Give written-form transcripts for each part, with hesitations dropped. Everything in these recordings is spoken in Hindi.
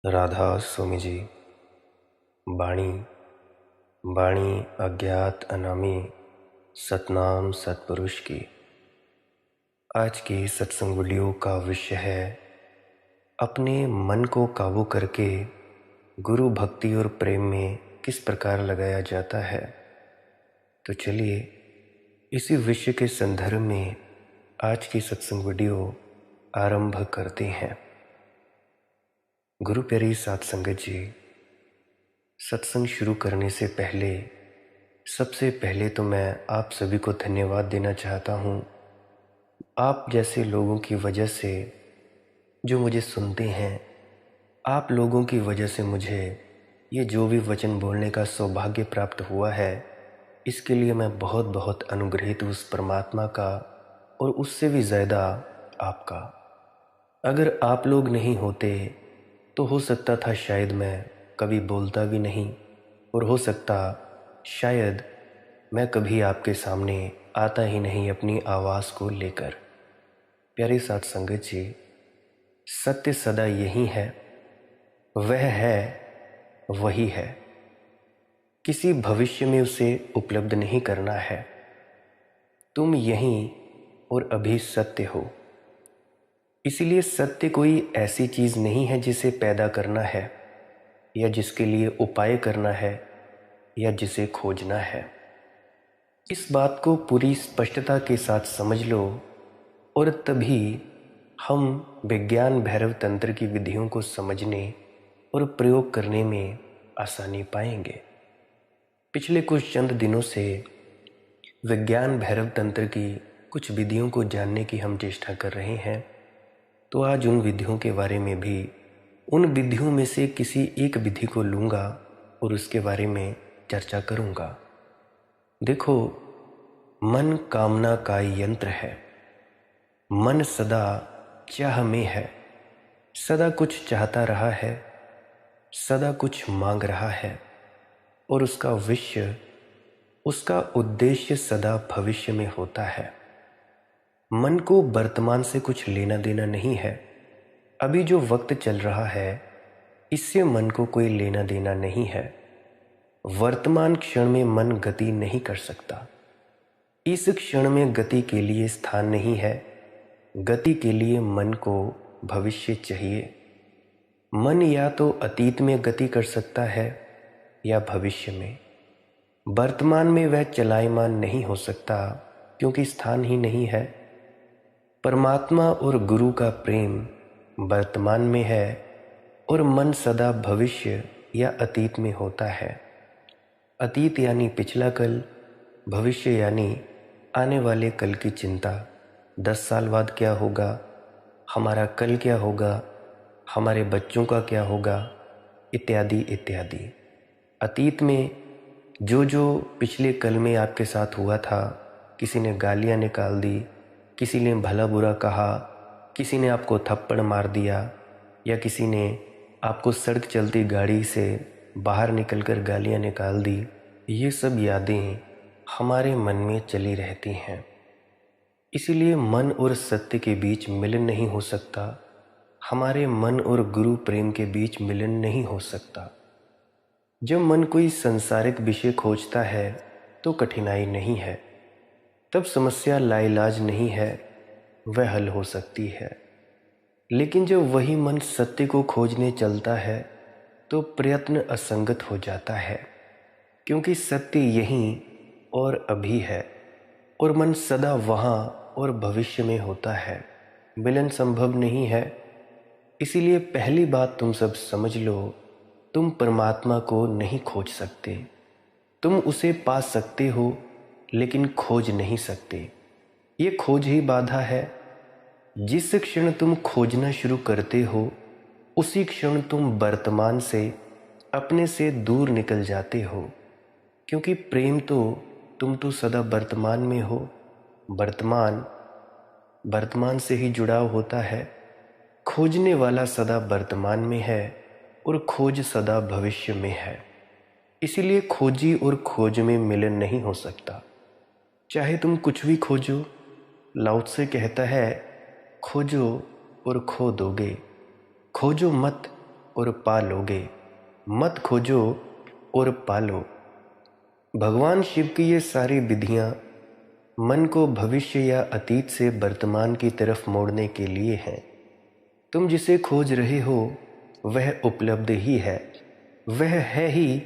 राधा स्वामी जी। बाणी बाणी अज्ञात अनामी सतनाम सतपुरुष की। आज की सत्संग वीडियो का विषय है अपने मन को काबू करके गुरु भक्ति और प्रेम में किस प्रकार लगाया जाता है। तो चलिए इसी विषय के संदर्भ में आज की सत्संग वीडियो आरंभ करते हैं। गुरु प्यारी साध संगत जी, सत्संग शुरू करने से पहले सबसे पहले तो मैं आप सभी को धन्यवाद देना चाहता हूँ। आप जैसे लोगों की वजह से जो मुझे सुनते हैं, आप लोगों की वजह से मुझे ये जो भी वचन बोलने का सौभाग्य प्राप्त हुआ है, इसके लिए मैं बहुत बहुत अनुग्रहित उस परमात्मा का और उससे भी ज़्यादा आपका। अगर आप लोग नहीं होते तो हो सकता था शायद मैं कभी बोलता भी नहीं, और हो सकता शायद मैं कभी आपके सामने आता ही नहीं अपनी आवाज़ को लेकर। प्यारे साथ संगत जी, सत्य सदा यही है, वह है वही है। किसी भविष्य में उसे उपलब्ध नहीं करना है। तुम यहीं और अभी सत्य हो। इसीलिए सत्य कोई ऐसी चीज़ नहीं है जिसे पैदा करना है या जिसके लिए उपाय करना है या जिसे खोजना है। इस बात को पूरी स्पष्टता के साथ समझ लो और तभी हम विज्ञान भैरव तंत्र की विधियों को समझने और प्रयोग करने में आसानी पाएंगे। पिछले कुछ चंद दिनों से विज्ञान भैरव तंत्र की कुछ विधियों को जानने की हम चेष्टा कर रहे हैं। तो आज उन विधियों के बारे में भी, उन विधियों में से किसी एक विधि को लूँगा और उसके बारे में चर्चा करूँगा। देखो, मन कामना का यंत्र है। मन सदा चाह में है, सदा कुछ चाहता रहा है, सदा कुछ मांग रहा है, और उसका विषय, उसका उद्देश्य सदा भविष्य में होता है। मन को वर्तमान से कुछ लेना देना नहीं है। अभी जो वक्त चल रहा है इससे मन को कोई लेना देना नहीं है। वर्तमान क्षण में मन गति नहीं कर सकता। इस क्षण में गति के लिए स्थान नहीं है। गति के लिए मन को भविष्य चाहिए। मन या तो अतीत में गति कर सकता है या भविष्य में। वर्तमान में वह चलायमान नहीं हो सकता क्योंकि स्थान ही नहीं है। परमात्मा और गुरु का प्रेम वर्तमान में है और मन सदा भविष्य या अतीत में होता है। अतीत यानी पिछला कल, भविष्य यानी आने वाले कल की चिंता। 10 साल बाद क्या होगा, हमारा कल क्या होगा, हमारे बच्चों का क्या होगा, इत्यादि इत्यादि। अतीत में जो जो पिछले कल में आपके साथ हुआ था, किसी ने गालियाँ निकाल दी, किसी ने भला बुरा कहा, किसी ने आपको थप्पड़ मार दिया, या किसी ने आपको सड़क चलती गाड़ी से बाहर निकलकर गालियाँ निकाल दी, ये सब यादें हमारे मन में चली रहती हैं। इसीलिए मन और सत्य के बीच मिलन नहीं हो सकता। हमारे मन और गुरु प्रेम के बीच मिलन नहीं हो सकता। जब मन कोई संसारिक विषय खोजता है तो कठिनाई नहीं है, तब समस्या लाइलाज नहीं है, वह हल हो सकती है। लेकिन जब वही मन सत्य को खोजने चलता है तो प्रयत्न असंगत हो जाता है, क्योंकि सत्य यहीं और अभी है और मन सदा वहाँ और भविष्य में होता है। मिलन संभव नहीं है। इसीलिए पहली बात तुम सब समझ लो, तुम परमात्मा को नहीं खोज सकते। तुम उसे पा सकते हो लेकिन खोज नहीं सकते। ये खोज ही बाधा है। जिस क्षण तुम खोजना शुरू करते हो उसी क्षण तुम वर्तमान से, अपने से दूर निकल जाते हो, क्योंकि प्रेम तो तुम तो सदा वर्तमान में हो। वर्तमान वर्तमान से ही जुड़ाव होता है। खोजने वाला सदा वर्तमान में है और खोज सदा भविष्य में है। इसीलिए खोजी और खोज में मिलन नहीं हो सकता। चाहे तुम कुछ भी खोजो, लाओ त्से कहता है, खोजो और खो दोगे। खोजो मत और पा लोगे, मत खोजो और पालो। भगवान शिव की ये सारी विधियाँ मन को भविष्य या अतीत से वर्तमान की तरफ मोड़ने के लिए हैं। तुम जिसे खोज रहे हो वह उपलब्ध ही है, वह है ही,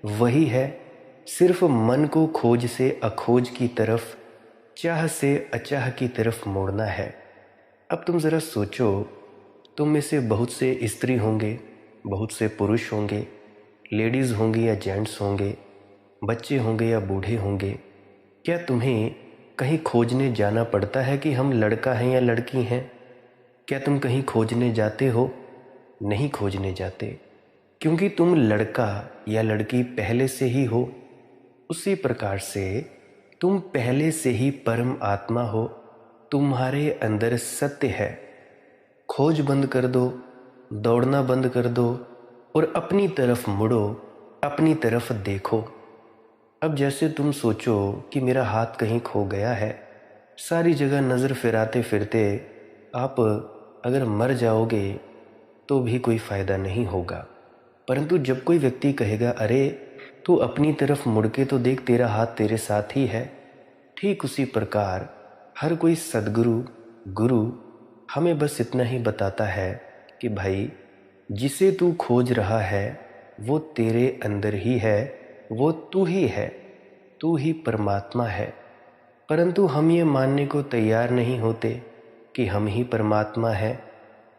वही है। सिर्फ मन को खोज से अखोज की तरफ, चाह से अचाह की तरफ मोड़ना है। अब तुम ज़रा सोचो, तुम में से बहुत से स्त्री होंगे, बहुत से पुरुष होंगे, लेडीज़ होंगी या जेंट्स होंगे, बच्चे होंगे या बूढ़े होंगे। क्या तुम्हें कहीं खोजने जाना पड़ता है कि हम लड़का हैं या लड़की हैं? क्या तुम कहीं खोजने जाते हो? नहीं खोजने जाते, क्योंकि तुम लड़का या लड़की पहले से ही हो। उसी प्रकार से तुम पहले से ही परम आत्मा हो, तुम्हारे अंदर सत्य है। खोज बंद कर दो, दौड़ना बंद कर दो और अपनी तरफ मुड़ो, अपनी तरफ देखो। अब जैसे तुम सोचो कि मेरा हाथ कहीं खो गया है, सारी जगह नज़र फिराते फिरते आप अगर मर जाओगे तो भी कोई फ़ायदा नहीं होगा। परंतु जब कोई व्यक्ति कहेगा, अरे तू अपनी तरफ मुड़ के तो देख, तेरा हाथ तेरे साथ ही है, ठीक उसी प्रकार हर कोई सद्गुरु, गुरु हमें बस इतना ही बताता है कि भाई, जिसे तू खोज रहा है वो तेरे अंदर ही है, वो तू ही है, तू ही परमात्मा है। परंतु हम ये मानने को तैयार नहीं होते कि हम ही परमात्मा है।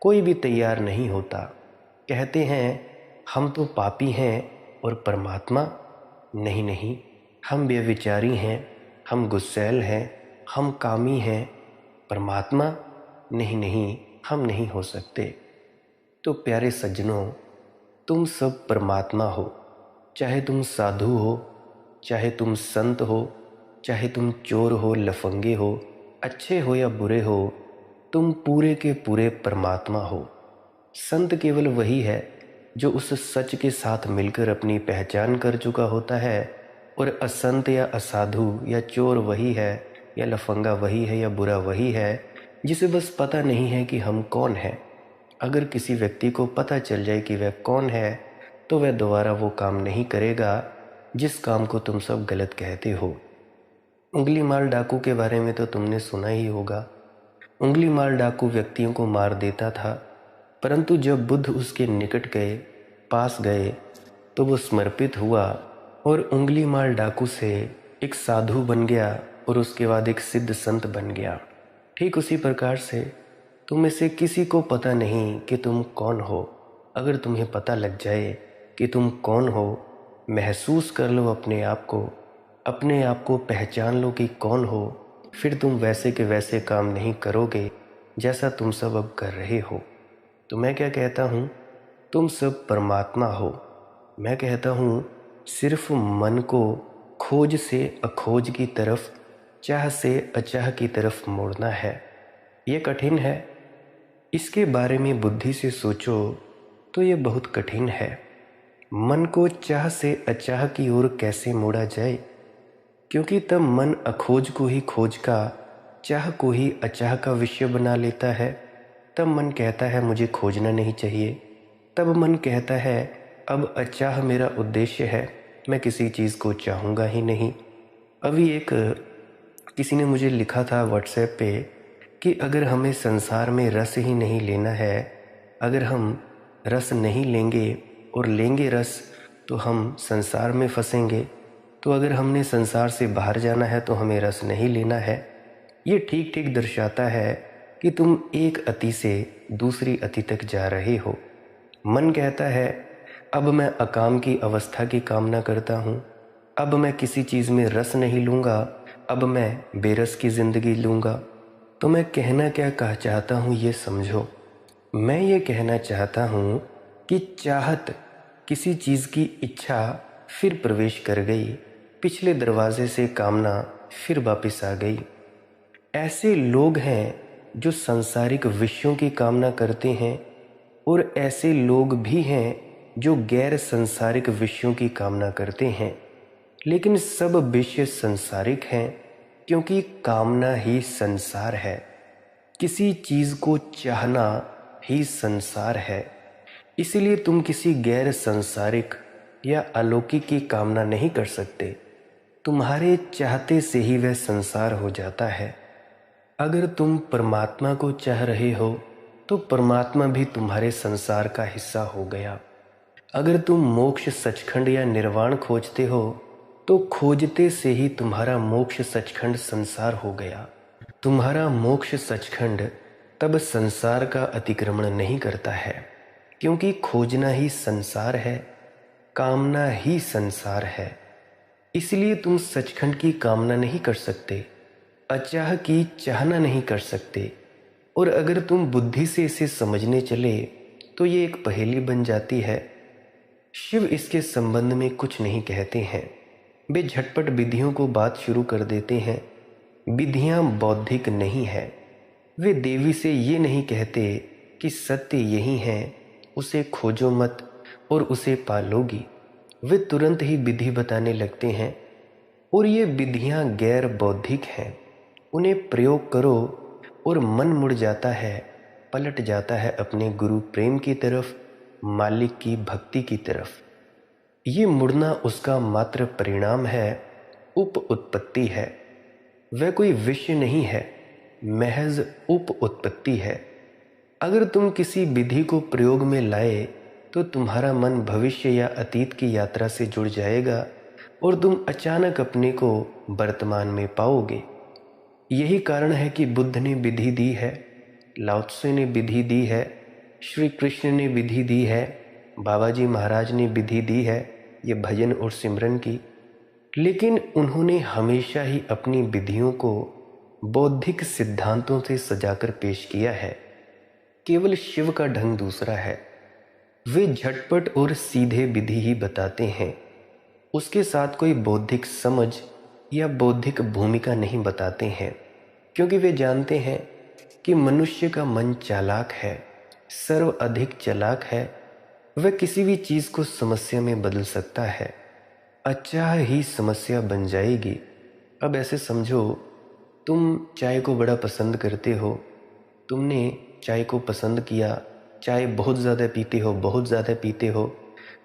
कोई भी तैयार नहीं होता। कहते हैं हम तो पापी हैं और परमात्मा नहीं, नहीं, हम व्यभिचारी हैं, हम गुस्सैल हैं, हम कामी हैं, परमात्मा नहीं, नहीं, हम नहीं हो सकते। तो प्यारे सज्जनों, तुम सब परमात्मा हो। चाहे तुम साधु हो, चाहे तुम संत हो, चाहे तुम चोर हो, लफंगे हो, अच्छे हो या बुरे हो, तुम पूरे के पूरे परमात्मा हो। संत केवल वही है जो उस सच के साथ मिलकर अपनी पहचान कर चुका होता है, और असंत या असाधु या चोर वही है, या लफंगा वही है, या बुरा वही है जिसे बस पता नहीं है कि हम कौन हैं। अगर किसी व्यक्ति को पता चल जाए कि वह कौन है, तो वह दोबारा वो काम नहीं करेगा जिस काम को तुम सब गलत कहते हो। उंगली मार डाकू के बारे में तो तुमने सुना ही होगा। उंगली मार डाकू व्यक्तियों को मार देता था, परंतु जब बुद्ध उसके निकट गए, पास गए, तो वो समर्पित हुआ और उंगली मार डाकू से एक साधु बन गया और उसके बाद एक सिद्ध संत बन गया। ठीक उसी प्रकार से तुम में से किसी को पता नहीं कि तुम कौन हो। अगर तुम्हें पता लग जाए कि तुम कौन हो, महसूस कर लो अपने आप को पहचान लो कि कौन हो, फिर तुम वैसे के वैसे काम नहीं करोगे जैसा तुम सब अब कर रहे हो। तो मैं क्या कहता हूँ, तुम सब परमात्मा हो। मैं कहता हूँ सिर्फ मन को खोज से अखोज की तरफ, चाह से अचाह की तरफ मोड़ना है। ये कठिन है, इसके बारे में बुद्धि से सोचो तो ये बहुत कठिन है। मन को चाह से अचाह की ओर कैसे मोड़ा जाए, क्योंकि तब मन अखोज को ही खोज का, चाह को ही अचाह का विषय बना लेता है। तब मन कहता है मुझे खोजना नहीं चाहिए। तब मन कहता है अब अचाह मेरा उद्देश्य है, मैं किसी चीज़ को चाहूँगा ही नहीं। अभी किसी ने मुझे लिखा था व्हाट्सएप पे कि अगर हमें संसार में रस ही नहीं लेना है, अगर हम रस नहीं लेंगे और लेंगे रस तो हम संसार में फंसेंगे। तो अगर हमने संसार से बाहर जाना है तो हमें रस नहीं लेना है। ये ठीक ठीक दर्शाता है कि तुम एक अति से दूसरी अति तक जा रहे हो। मन कहता है अब मैं अकाम की अवस्था की कामना करता हूँ, अब मैं किसी चीज़ में रस नहीं लूँगा, अब मैं बेरस की ज़िंदगी लूँगा। तो मैं कहना क्या चाहता हूँ ये समझो। मैं ये कहना चाहता हूँ कि चाहत, किसी चीज़ की इच्छा फिर प्रवेश कर गई, पिछले दरवाजे से कामना फिर वापस आ गई। ऐसे लोग हैं जो सांसारिक विषयों की कामना करते हैं, और ऐसे लोग भी हैं जो गैर सांसारिक विषयों की कामना करते हैं। लेकिन सब विषय सांसारिक हैं, क्योंकि कामना ही संसार है। किसी चीज़ को चाहना ही संसार है। इसीलिए तुम किसी गैर संसारिक या अलौकिक की कामना नहीं कर सकते। तुम्हारे चाहते से ही वह संसार हो जाता है। अगर तुम परमात्मा को चाह रहे हो तो परमात्मा भी तुम्हारे संसार का हिस्सा हो गया। अगर तुम मोक्ष सचखंड या निर्वाण खोजते हो तो खोजते से ही तुम्हारा मोक्ष सचखंड संसार हो गया। तुम्हारा मोक्ष सचखंड तब संसार का अतिक्रमण नहीं करता है, क्योंकि खोजना ही संसार है, कामना ही संसार है। इसलिए तुम सचखंड की कामना नहीं कर सकते, अचाह की चाहना नहीं कर सकते। और अगर तुम बुद्धि से इसे समझने चले तो ये एक पहेली बन जाती है। शिव इसके संबंध में कुछ नहीं कहते हैं, वे झटपट विधियों को बात शुरू कर देते हैं। विधियां बौद्धिक नहीं है। वे देवी से ये नहीं कहते कि सत्य यही है, उसे खोजो मत और उसे पालोगी। वे तुरंत ही विधि बताने लगते हैं और ये विधियां गैर बौद्धिक हैं। उन्हें प्रयोग करो और मन मुड़ जाता है, पलट जाता है अपने गुरु प्रेम की तरफ, मालिक की भक्ति की तरफ। ये मुड़ना उसका मात्र परिणाम है, उप उत्पत्ति है। वह कोई विषय नहीं है, महज उप उत्पत्ति है। अगर तुम किसी विधि को प्रयोग में लाए तो तुम्हारा मन भविष्य या अतीत की यात्रा से जुड़ जाएगा और तुम अचानक अपने को वर्तमान में पाओगे। यही कारण है कि बुद्ध ने विधि दी है, लाओ त्से ने विधि दी है, श्री कृष्ण ने विधि दी है, बाबा जी महाराज ने विधि दी है ये भजन और सिमरन की। लेकिन उन्होंने हमेशा ही अपनी विधियों को बौद्धिक सिद्धांतों से सजाकर पेश किया है। केवल शिव का ढंग दूसरा है। वे झटपट और सीधे विधि ही बताते हैं, उसके साथ कोई बौद्धिक समझ या बौद्धिक भूमिका नहीं बताते हैं, क्योंकि वे जानते हैं कि मनुष्य का मन चालाक है, सर्व अधिक चालाक है। वह किसी भी चीज़ को समस्या में बदल सकता है, अचाह ही समस्या बन जाएगी। अब ऐसे समझो, तुम चाय को बड़ा पसंद करते हो, तुमने चाय को पसंद किया, चाय बहुत ज़्यादा पीते हो, बहुत ज़्यादा पीते हो।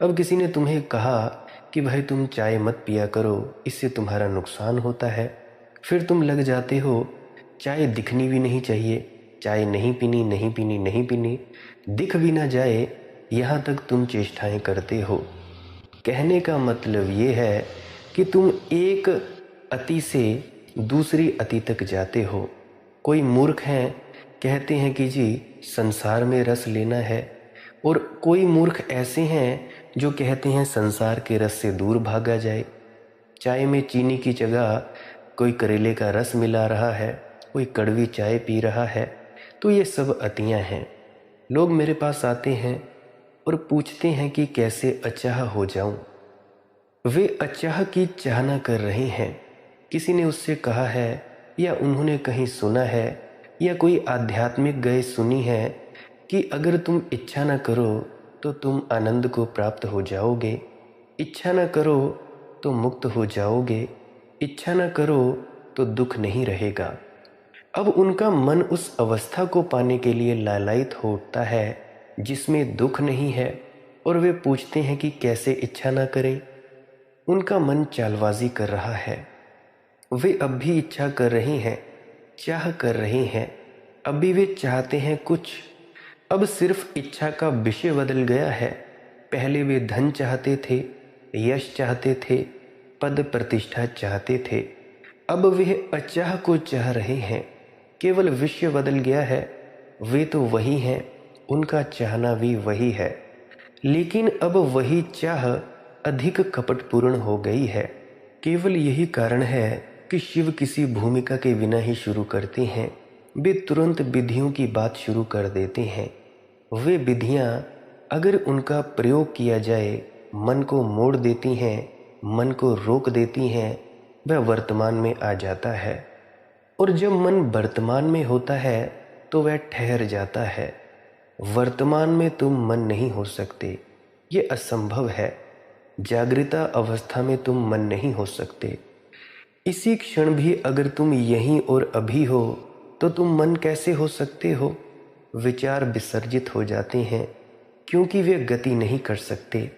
अब किसी ने तुम्हें कहा कि भाई तुम चाय मत पिया करो, इससे तुम्हारा नुकसान होता है। फिर तुम लग जाते हो, चाय दिखनी भी नहीं चाहिए, चाय नहीं पीनी, नहीं पीनी, नहीं पीनी, दिख भी ना जाए, यहाँ तक तुम चेष्टाएं करते हो। कहने का मतलब ये है कि तुम एक अति से दूसरी अति तक जाते हो। कोई मूर्ख हैं, कहते हैं कि जी संसार में रस लेना है, और कोई मूर्ख ऐसे हैं जो कहते हैं संसार के रस से दूर भागा जाए। चाय में चीनी की जगह कोई करेले का रस मिला रहा है, कोई कड़वी चाय पी रहा है। तो ये सब अतियाँ हैं। लोग मेरे पास आते हैं और पूछते हैं कि कैसे अचाह हो जाऊं। वे अचाह की चाहना कर रहे हैं। किसी ने उससे कहा है या उन्होंने कहीं सुना है या कोई आध्यात्मिक गए सुनी है कि अगर तुम इच्छा न करो तो तुम आनंद को प्राप्त हो जाओगे, इच्छा न करो तो मुक्त हो जाओगे, इच्छा न करो तो दुख नहीं रहेगा। अब उनका मन उस अवस्था को पाने के लिए लालायित होता है जिसमें दुख नहीं है, और वे पूछते हैं कि कैसे इच्छा ना करें। उनका मन चालबाजी कर रहा है। वे अब भी इच्छा कर रहे हैं, चाह कर रहे हैं, अभी वे चाहते हैं कुछ। अब सिर्फ इच्छा का विषय बदल गया है। पहले वे धन चाहते थे, यश चाहते थे, पद प्रतिष्ठा चाहते थे। अब वे अचाह को चाह रहे हैं, केवल विषय बदल गया है। वे तो वही हैं, उनका चाहना भी वही है, लेकिन अब वही चाह अधिक कपटपूर्ण हो गई है। केवल यही कारण है कि शिव किसी भूमिका के बिना ही शुरू करते हैं। वे तुरंत विधियों की बात शुरू कर देते हैं। वे विधियां अगर उनका प्रयोग किया जाए मन को मोड़ देती हैं, मन को रोक देती हैं, वह वर्तमान में आ जाता है। और जब मन वर्तमान में होता है तो वह ठहर जाता है। वर्तमान में तुम मन नहीं हो सकते, ये असंभव है। जागृता अवस्था में तुम मन नहीं हो सकते। इसी क्षण भी अगर तुम यहीं और अभी हो तो तुम मन कैसे हो सकते हो? विचार विसर्जित हो जाते हैं, क्योंकि वे गति नहीं कर सकते।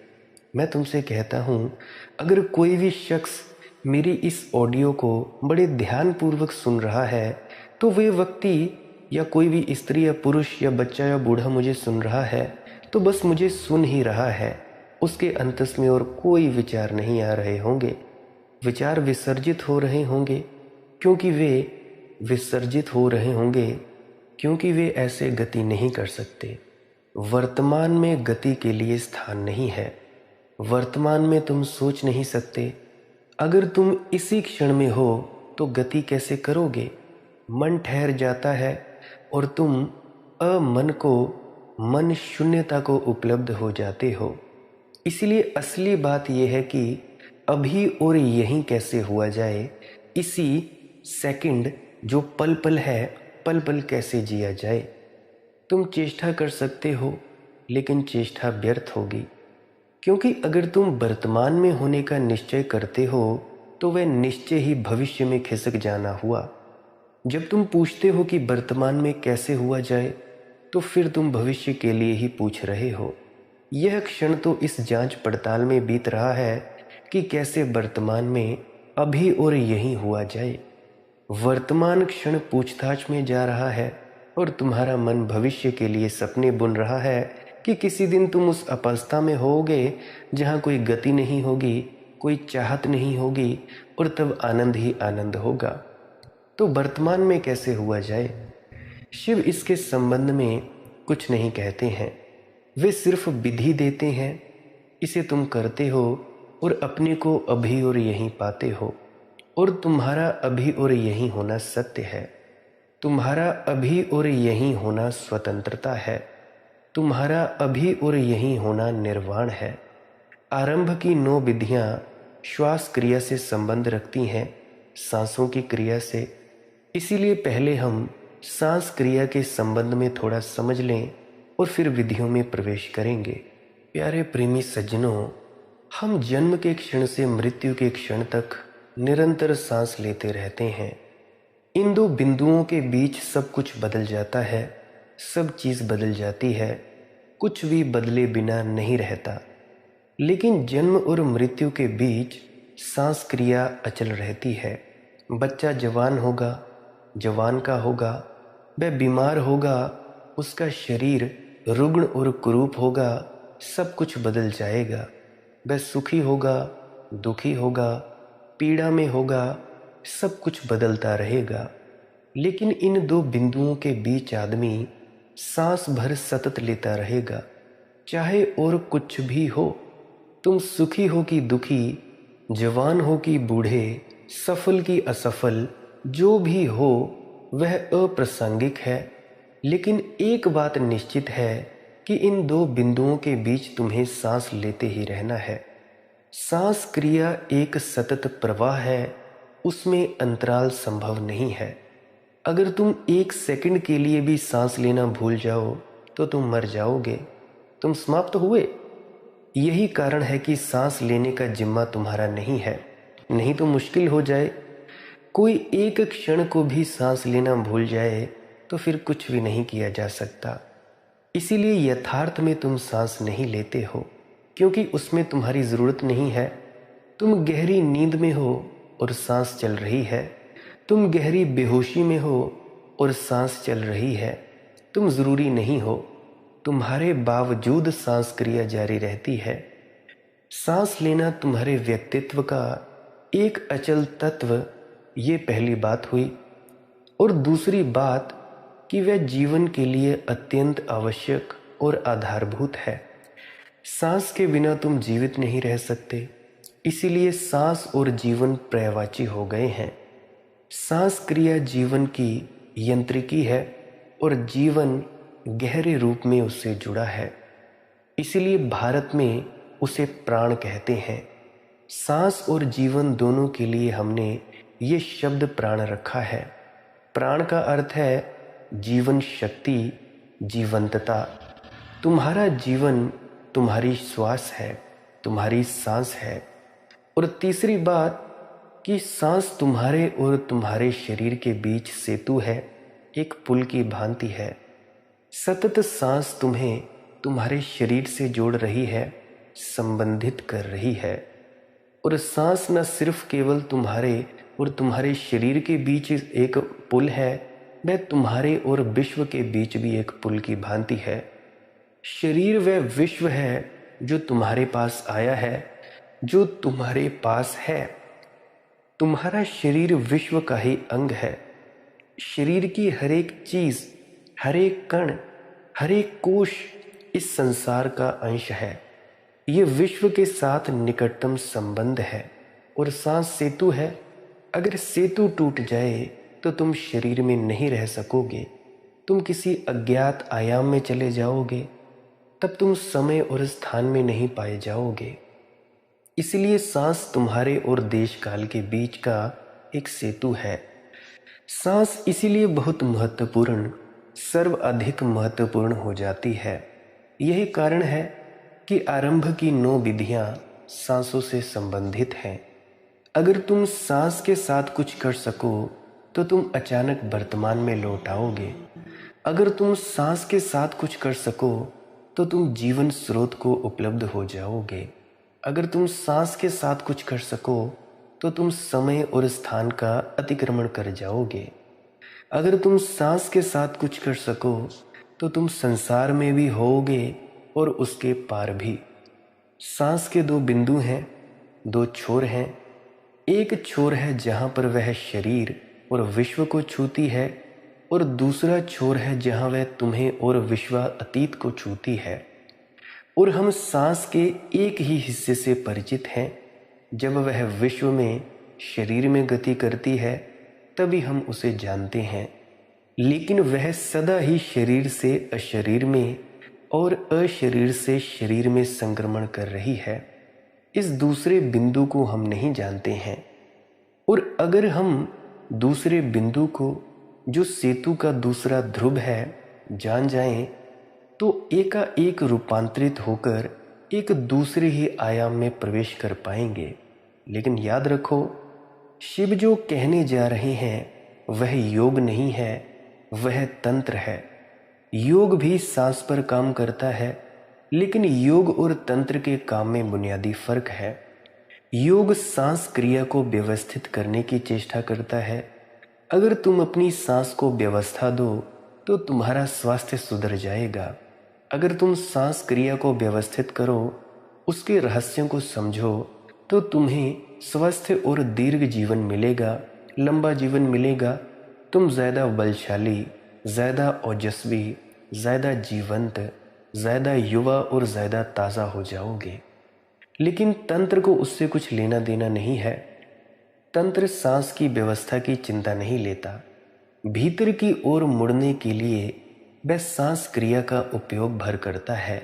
मैं तुमसे कहता हूँ, अगर कोई भी शख्स मेरी इस ऑडियो को बड़े ध्यानपूर्वक सुन रहा है, तो वे व्यक्ति या कोई भी स्त्री या पुरुष या बच्चा या बूढ़ा मुझे सुन रहा है, तो बस मुझे सुन ही रहा है। उसके अंतस में और कोई विचार नहीं आ रहे होंगे। विचार विसर्जित हो रहे होंगे क्योंकि वे ऐसे गति नहीं कर सकते। वर्तमान में गति के लिए स्थान नहीं है। वर्तमान में तुम सोच नहीं सकते। अगर तुम इसी क्षण में हो तो गति कैसे करोगे? मन ठहर जाता है और तुम मन शून्यता को उपलब्ध हो जाते हो। इसलिए असली बात यह है कि अभी और यहीं कैसे हुआ जाए, इसी सेकंड जो पल पल है, पल पल कैसे जिया जाए। तुम चेष्टा कर सकते हो, लेकिन चेष्टा व्यर्थ होगी, क्योंकि अगर तुम वर्तमान में होने का निश्चय करते हो तो वह निश्चय ही भविष्य में खिसक जाना हुआ। जब तुम पूछते हो कि वर्तमान में कैसे हुआ जाए, तो फिर तुम भविष्य के लिए ही पूछ रहे हो। यह क्षण तो इस जांच पड़ताल में बीत रहा है कि कैसे वर्तमान में अभी और यहीं हुआ जाए। वर्तमान क्षण पूछताछ में जा रहा है और तुम्हारा मन भविष्य के लिए सपने बुन रहा है कि किसी दिन तुम उस अवस्था में होगे जहाँ कोई गति नहीं होगी, कोई चाहत नहीं होगी और तब आनंद ही आनंद होगा। तो वर्तमान में कैसे हुआ जाए? शिव इसके संबंध में कुछ नहीं कहते हैं। वे सिर्फ विधि देते हैं। इसे तुम करते हो और अपने को अभी और यहीं पाते हो, और तुम्हारा अभी और यहीं होना सत्य है। तुम्हारा अभी और यहीं होना स्वतंत्रता है। तुम्हारा अभी और यहीं होना निर्वाण है। आरंभ की 9 विधियां श्वास क्रिया से संबंध रखती हैं, सांसों की क्रिया से। इसीलिए पहले हम सांस क्रिया के संबंध में थोड़ा समझ लें और फिर विधियों में प्रवेश करेंगे। प्यारे प्रेमी सज्जनों, हम जन्म के क्षण से मृत्यु के क्षण तक निरंतर सांस लेते रहते हैं। इन 2 बिंदुओं के बीच सब कुछ बदल जाता है, सब चीज़ बदल जाती है, कुछ भी बदले बिना नहीं रहता। लेकिन जन्म और मृत्यु के बीच सांस क्रिया अचल रहती है। बच्चा जवान होगा, जवान का होगा, वह बीमार होगा, उसका शरीर रुग्ण और कुरूप होगा, सब कुछ बदल जाएगा। वह सुखी होगा, दुखी होगा, पीड़ा में होगा, सब कुछ बदलता रहेगा। लेकिन इन 2 बिंदुओं के बीच आदमी सांस भर सतत लेता रहेगा, चाहे और कुछ भी हो। तुम सुखी हो कि दुखी, जवान हो कि बूढ़े, सफल कि असफल, जो भी हो वह अप्रासंगिक है। लेकिन एक बात निश्चित है कि इन 2 बिंदुओं के बीच तुम्हें सांस लेते ही रहना है। सांस क्रिया एक सतत प्रवाह है, उसमें अंतराल संभव नहीं है। अगर तुम 1 सेकंड के लिए भी सांस लेना भूल जाओ तो तुम मर जाओगे, तुम समाप्त हुए। यही कारण है कि सांस लेने का जिम्मा तुम्हारा नहीं है, नहीं तो मुश्किल हो जाए। कोई एक क्षण को भी सांस लेना भूल जाए तो फिर कुछ भी नहीं किया जा सकता। इसीलिए यथार्थ में तुम सांस नहीं लेते हो, क्योंकि उसमें तुम्हारी ज़रूरत नहीं है। तुम गहरी नींद में हो और सांस चल रही है। तुम गहरी बेहोशी में हो और सांस चल रही है। तुम ज़रूरी नहीं हो, तुम्हारे बावजूद सांस क्रिया जारी रहती है। सांस लेना तुम्हारे व्यक्तित्व का एक अचल तत्व, ये पहली बात हुई। और दूसरी बात कि वह जीवन के लिए अत्यंत आवश्यक और आधारभूत है। सांस के बिना तुम जीवित नहीं रह सकते, इसीलिए सांस और जीवन पर्यायवाची हो गए हैं। सांस क्रिया जीवन की यंत्रिकी है और जीवन गहरे रूप में उससे जुड़ा है। इसीलिए भारत में उसे प्राण कहते हैं। सांस और जीवन दोनों के लिए हमने ये शब्द प्राण रखा है। प्राण का अर्थ है जीवन शक्ति, जीवंतता। तुम्हारा जीवन तुम्हारी श्वास है, तुम्हारी सांस है। और तीसरी बात कि सांस तुम्हारे और तुम्हारे शरीर के बीच सेतु है, एक पुल की भांति है। सतत सांस तुम्हें तुम्हारे शरीर से जोड़ रही है, संबंधित कर रही है। और सांस न सिर्फ केवल तुम्हारे और तुम्हारे शरीर के बीच एक पुल है, वह तुम्हारे और विश्व के बीच भी एक पुल की भांति है। शरीर वह विश्व है जो तुम्हारे पास आया है, जो तुम्हारे पास है। तुम्हारा शरीर विश्व का ही अंग है। शरीर की हर एक चीज, हर एक कण, हर एक कोश इस संसार का अंश है। ये विश्व के साथ निकटतम संबंध है। और सांस सेतु है। अगर सेतु टूट जाए तो तुम शरीर में नहीं रह सकोगे, तुम किसी अज्ञात आयाम में चले जाओगे, तब तुम समय और स्थान में नहीं पाए जाओगे। इसलिए सांस तुम्हारे और देश काल के बीच का एक सेतु है। सांस इसीलिए बहुत महत्वपूर्ण, सर्वाधिक महत्वपूर्ण हो जाती है। यही कारण है कि आरंभ की 9 विधियां सांसों से संबंधित हैं। अगर तुम सांस के साथ कुछ कर सको तो तुम अचानक वर्तमान में लौट आओगे। अगर तुम सांस के साथ कुछ कर सको तो तुम जीवन स्रोत को उपलब्ध हो जाओगे। अगर तुम सांस के साथ कुछ कर सको तो तुम समय और स्थान का अतिक्रमण कर जाओगे। अगर तुम सांस के साथ कुछ कर सको तो तुम संसार में भी होगे और उसके पार भी। सांस के 2 बिंदु हैं, 2 छोर हैं। एक छोर है जहाँ पर वह शरीर और विश्व को छूती है, और दूसरा छोर है जहाँ वह तुम्हें और विश्वातीत को छूती है। और हम सांस के एक ही हिस्से से परिचित हैं। जब वह विश्व में शरीर में गति करती है तभी हम उसे जानते हैं, लेकिन वह सदा ही शरीर से अशरीर में और अशरीर से शरीर में संक्रमण कर रही है। इस दूसरे बिंदु को हम नहीं जानते हैं। और अगर हम दूसरे बिंदु को, जो सेतु का दूसरा ध्रुव है, जान जाएं, तो एकाएक रूपांतरित होकर एक दूसरे ही आयाम में प्रवेश कर पाएंगे। लेकिन याद रखो, शिव जो कहने जा रहे हैं वह योग नहीं है, वह तंत्र है। योग भी सांस पर काम करता है, लेकिन योग और तंत्र के काम में बुनियादी फर्क है। योग सांस क्रिया को व्यवस्थित करने की चेष्टा करता है। अगर तुम अपनी सांस को व्यवस्था दो तो तुम्हारा स्वास्थ्य सुधर जाएगा। अगर तुम सांस क्रिया को व्यवस्थित करो, उसके रहस्यों को समझो, तो तुम्हें स्वस्थ और दीर्घ जीवन मिलेगा, लंबा जीवन मिलेगा। तुम ज़्यादा बलशाली, ज़्यादा ओजस्वी, ज़्यादा जीवंत, ज़्यादा युवा और ज़्यादा ताज़ा हो जाओगे। लेकिन तंत्र को उससे कुछ लेना देना नहीं है। तंत्र सांस की व्यवस्था की चिंता नहीं लेता। भीतर की ओर मुड़ने के लिए वह सांस क्रिया का उपयोग भर करता है।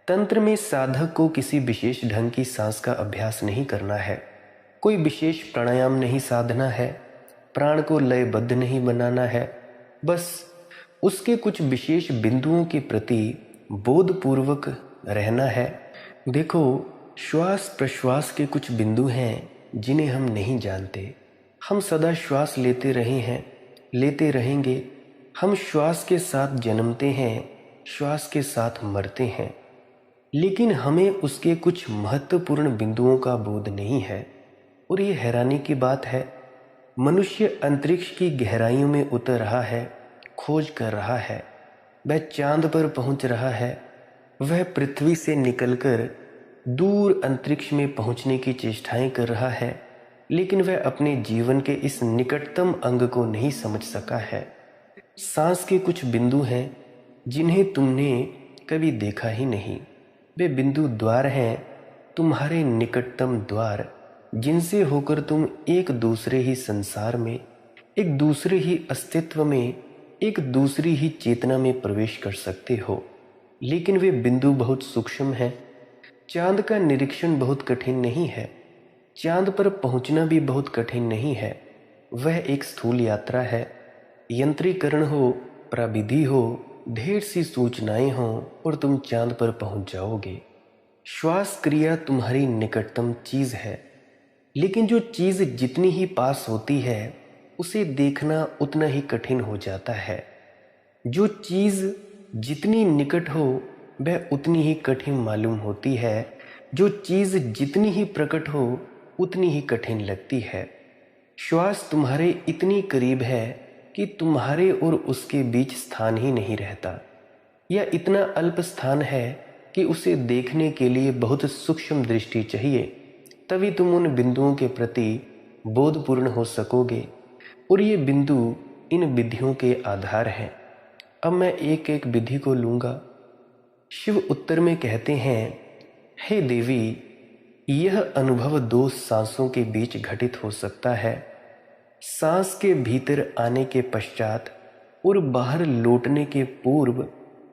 तंत्र में साधक को किसी विशेष ढंग की सांस का अभ्यास नहीं करना है, कोई विशेष प्राणायाम नहीं साधना है, प्राण को लयबद्ध नहीं बनाना है। बस उसके कुछ विशेष बिंदुओं के प्रति बोधपूर्वक रहना है। देखो, श्वास प्रश्वास के कुछ बिंदु हैं जिन्हें हम नहीं जानते। हम सदा श्वास लेते रहे हैं, लेते रहेंगे। हम श्वास के साथ जन्मते हैं, श्वास के साथ मरते हैं, लेकिन हमें उसके कुछ महत्वपूर्ण बिंदुओं का बोध नहीं है। और ये हैरानी की बात है, मनुष्य अंतरिक्ष की गहराइयों में उतर रहा है, खोज कर रहा है, वह चांद पर पहुंच रहा है, वह पृथ्वी से निकलकर दूर अंतरिक्ष में पहुंचने की चेष्टाएं कर रहा है, लेकिन वह अपने जीवन के इस निकटतम अंग को नहीं समझ सका है। सांस के कुछ बिंदु हैं जिन्हें तुमने कभी देखा ही नहीं। वे बिंदु द्वार हैं, तुम्हारे निकटतम द्वार, जिनसे होकर तुम एक दूसरे ही संसार में, एक दूसरे ही अस्तित्व में, एक दूसरी ही चेतना में प्रवेश कर सकते हो। लेकिन वे बिंदु बहुत सूक्ष्म हैं। चांद का निरीक्षण बहुत कठिन नहीं है, चांद पर पहुंचना भी बहुत कठिन नहीं है। वह एक स्थूल यात्रा है। यंत्रीकरण हो, प्रविधि हो, ढेर सी सूचनाएं हो और तुम चांद पर पहुंच जाओगे। श्वास क्रिया तुम्हारी निकटतम चीज है, लेकिन जो चीज जितनी ही पास होती है उसे देखना उतना ही कठिन हो जाता है। जो चीज जितनी निकट हो वह उतनी ही कठिन मालूम होती है। जो चीज़ जितनी ही प्रकट हो उतनी ही कठिन लगती है। श्वास तुम्हारे इतनी करीब है कि तुम्हारे और उसके बीच स्थान ही नहीं रहता। यह इतना अल्प स्थान है कि उसे देखने के लिए बहुत सूक्ष्म दृष्टि चाहिए, तभी तुम उन बिंदुओं के प्रति बोधपूर्ण हो सकोगे। और ये बिंदु इन विधियों के आधार हैं। अब मैं एक एक विधि को लूँगा। शिव उत्तर में कहते हैं, हे देवी, यह अनुभव 2 सांसों के बीच घटित हो सकता है। सांस के भीतर आने के पश्चात और बाहर लौटने के पूर्व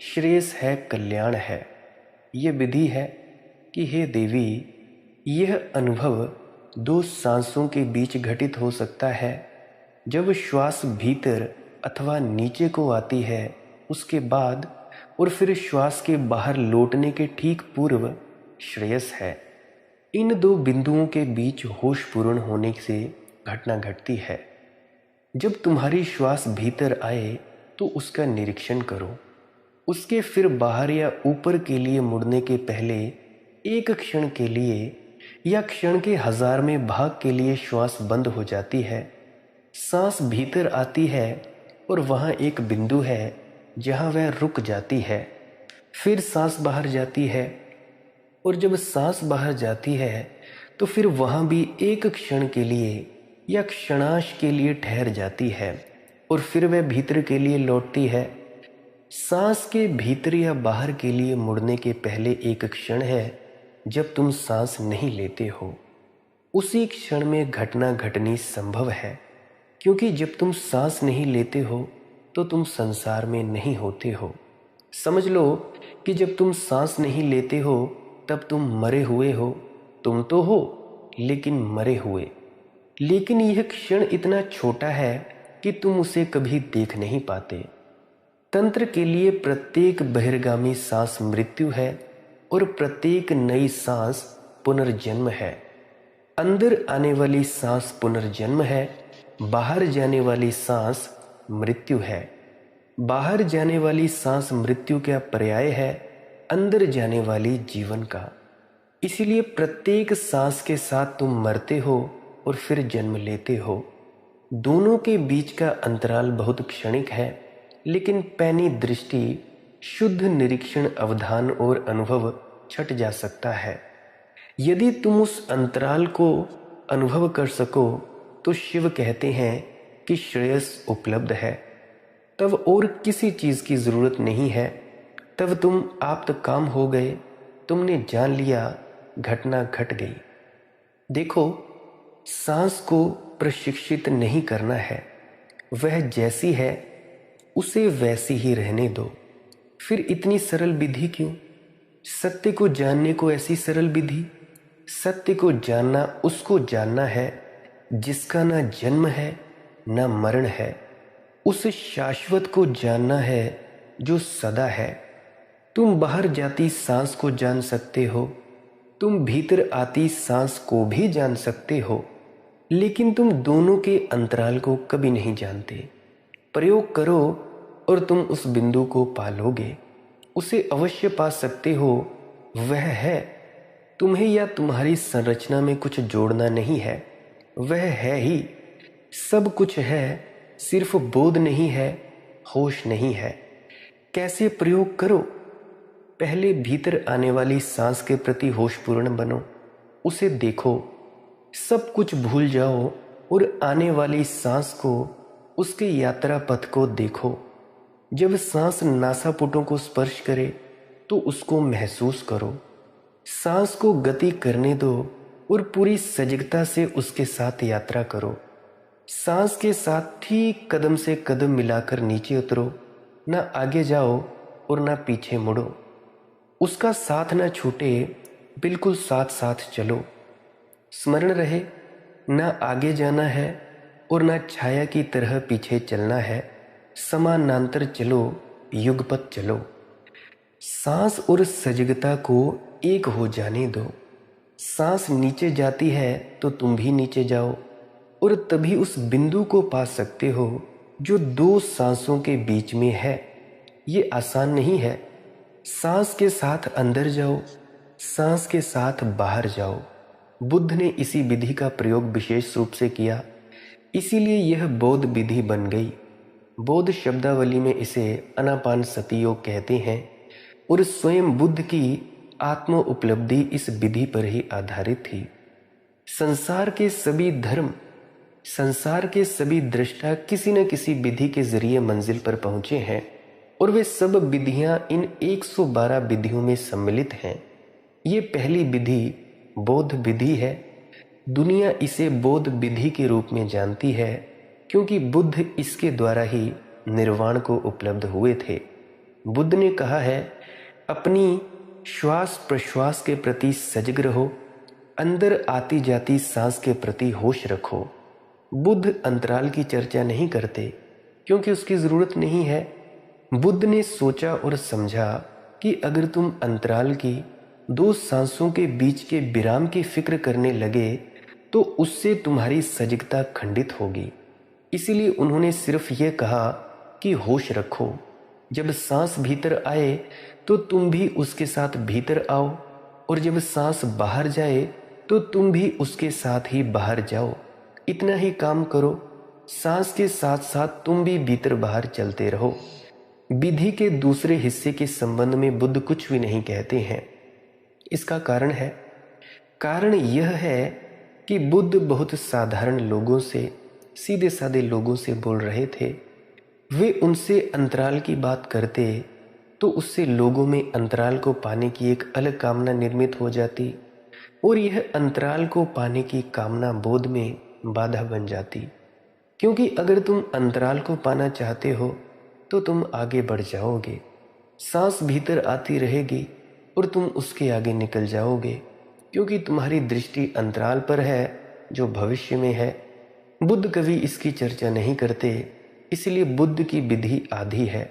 श्रेयस है, कल्याण है। यह विधि है कि हे देवी, यह अनुभव 2 सांसों के बीच घटित हो सकता है। जब श्वास भीतर अथवा नीचे को आती है उसके बाद, और फिर श्वास के बाहर लौटने के ठीक पूर्व श्रेयस है। इन 2 बिंदुओं के बीच होशपूर्ण होने से घटना घटती है। जब तुम्हारी श्वास भीतर आए तो उसका निरीक्षण करो। उसके फिर बाहर या ऊपर के लिए मुड़ने के पहले एक क्षण के लिए या क्षण के 1000वें भाग के लिए श्वास बंद हो जाती है। सांस भीतर आती है और वहाँ एक बिंदु है जहाँ वह रुक जाती है। फिर सांस बाहर जाती है, और जब सांस बाहर जाती है तो फिर वहाँ भी एक क्षण के लिए या क्षणांश के लिए ठहर जाती है, और फिर वह भीतर के लिए लौटती है। सांस के भीतर या बाहर के लिए मुड़ने के पहले एक क्षण है जब तुम सांस नहीं लेते हो। उसी क्षण में घटना घटनी संभव है, क्योंकि जब तुम सांस नहीं लेते हो तो तुम संसार में नहीं होते हो। समझ लो कि जब तुम सांस नहीं लेते हो तब तुम मरे हुए हो। तुम तो हो लेकिन मरे हुए। लेकिन यह क्षण इतना छोटा है कि तुम उसे कभी देख नहीं पाते। तंत्र के लिए प्रत्येक बहिर्गामी सांस मृत्यु है और प्रत्येक नई सांस पुनर्जन्म है। अंदर आने वाली सांस पुनर्जन्म है, बाहर जाने वाली सांस मृत्यु है। बाहर जाने वाली सांस मृत्यु का पर्याय है अंदर जाने वाली जीवन का। इसलिए प्रत्येक सांस के साथ तुम मरते हो और फिर जन्म लेते हो। दोनों के बीच का अंतराल बहुत क्षणिक है, लेकिन पैनी दृष्टि, शुद्ध निरीक्षण, अवधान और अनुभव छट जा सकता है। यदि तुम उस अंतराल को अनुभव कर सको तो शिव कहते हैं कि श्रेयस उपलब्ध है। तब और किसी चीज़ की ज़रूरत नहीं है। तब तुम आप्त काम हो गए। तुमने जान लिया, घटना घट गई। देखो, सांस को प्रशिक्षित नहीं करना है। वह जैसी है उसे वैसी ही रहने दो। फिर इतनी सरल विधि क्यों? सत्य को जानने को ऐसी सरल विधि? सत्य को जानना उसको जानना है जिसका ना जन्म है ना मरण है। उस शाश्वत को जानना है जो सदा है। तुम बाहर जाती सांस को जान सकते हो, तुम भीतर आती सांस को भी जान सकते हो, लेकिन तुम दोनों के अंतराल को कभी नहीं जानते। प्रयोग करो और तुम उस बिंदु को पालोगे। उसे अवश्य पा सकते हो। वह है। तुम्हें या तुम्हारी संरचना में कुछ जोड़ना नहीं है। वह है ही। सब कुछ है, सिर्फ बोध नहीं है, होश नहीं है। कैसे प्रयोग करो? पहले भीतर आने वाली सांस के प्रति होशपूर्ण बनो। उसे देखो, सब कुछ भूल जाओ और आने वाली सांस को, उसके यात्रा पथ को देखो। जब सांस नासापुटों को स्पर्श करे तो उसको महसूस करो। सांस को गति करने दो और पूरी सजगता से उसके साथ यात्रा करो। सांस के साथ ठीक कदम से कदम मिलाकर नीचे उतरो। ना आगे जाओ और ना पीछे मुड़ो। उसका साथ ना छूटे, बिल्कुल साथ साथ चलो। स्मरण रहे, ना आगे जाना है और ना छाया की तरह पीछे चलना है। समानांतर चलो, युगपत चलो। सांस और सजगता को एक हो जाने दो। सांस नीचे जाती है तो तुम भी नीचे जाओ, और तभी उस बिंदु को पा सकते हो जो 2 सांसों के बीच में है। ये आसान नहीं है। सांस के साथ अंदर जाओ, सांस के साथ बाहर जाओ। बुद्ध ने इसी विधि का प्रयोग विशेष रूप से किया, इसीलिए यह बौद्ध विधि बन गई। बौद्ध शब्दावली में इसे आनापान सति योग कहते हैं और स्वयं बुद्ध की आत्म उपलब्धि इस विधि पर ही आधारित थी। संसार के सभी धर्म, संसार के सभी दृष्टा किसी न किसी विधि के जरिए मंजिल पर पहुंचे हैं और वे सब विधियां इन 112 विधियों में सम्मिलित हैं। ये पहली विधि बौद्ध विधि है। दुनिया इसे बौद्ध विधि के रूप में जानती है क्योंकि बुद्ध इसके द्वारा ही निर्वाण को उपलब्ध हुए थे। बुद्ध ने कहा है, अपनी श्वास प्रश्वास के प्रति सजग रहो, अंदर आती जाती सांस के प्रति होश रखो। बुद्ध अंतराल की चर्चा नहीं करते क्योंकि उसकी ज़रूरत नहीं है। बुद्ध ने सोचा और समझा कि अगर तुम अंतराल की दो सांसों के बीच के विराम की फिक्र करने लगे तो उससे तुम्हारी सजगता खंडित होगी। इसीलिए उन्होंने सिर्फ ये कहा कि होश रखो। जब सांस भीतर आए तो तुम भी उसके साथ भीतर आओ और जब सांस बाहर जाए तो तुम भी उसके साथ ही बाहर जाओ। इतना ही काम करो। सांस के साथ साथ तुम भी भीतर बाहर चलते रहो। विधि के दूसरे हिस्से के संबंध में बुद्ध कुछ भी नहीं कहते हैं। इसका कारण यह है कि बुद्ध बहुत साधारण लोगों से, सीधे साधे लोगों से बोल रहे थे। वे उनसे अंतराल की बात करते तो उससे लोगों में अंतराल को पाने की एक अलग कामना निर्मित हो जाती और यह अंतराल को पाने की कामना बोध में बाधा बन जाती। क्योंकि अगर तुम अंतराल को पाना चाहते हो तो तुम आगे बढ़ जाओगे, सांस भीतर आती रहेगी और तुम उसके आगे निकल जाओगे क्योंकि तुम्हारी दृष्टि अंतराल पर है जो भविष्य में है। बुद्ध कभी इसकी चर्चा नहीं करते, इसलिए बुद्ध की विधि आधी है,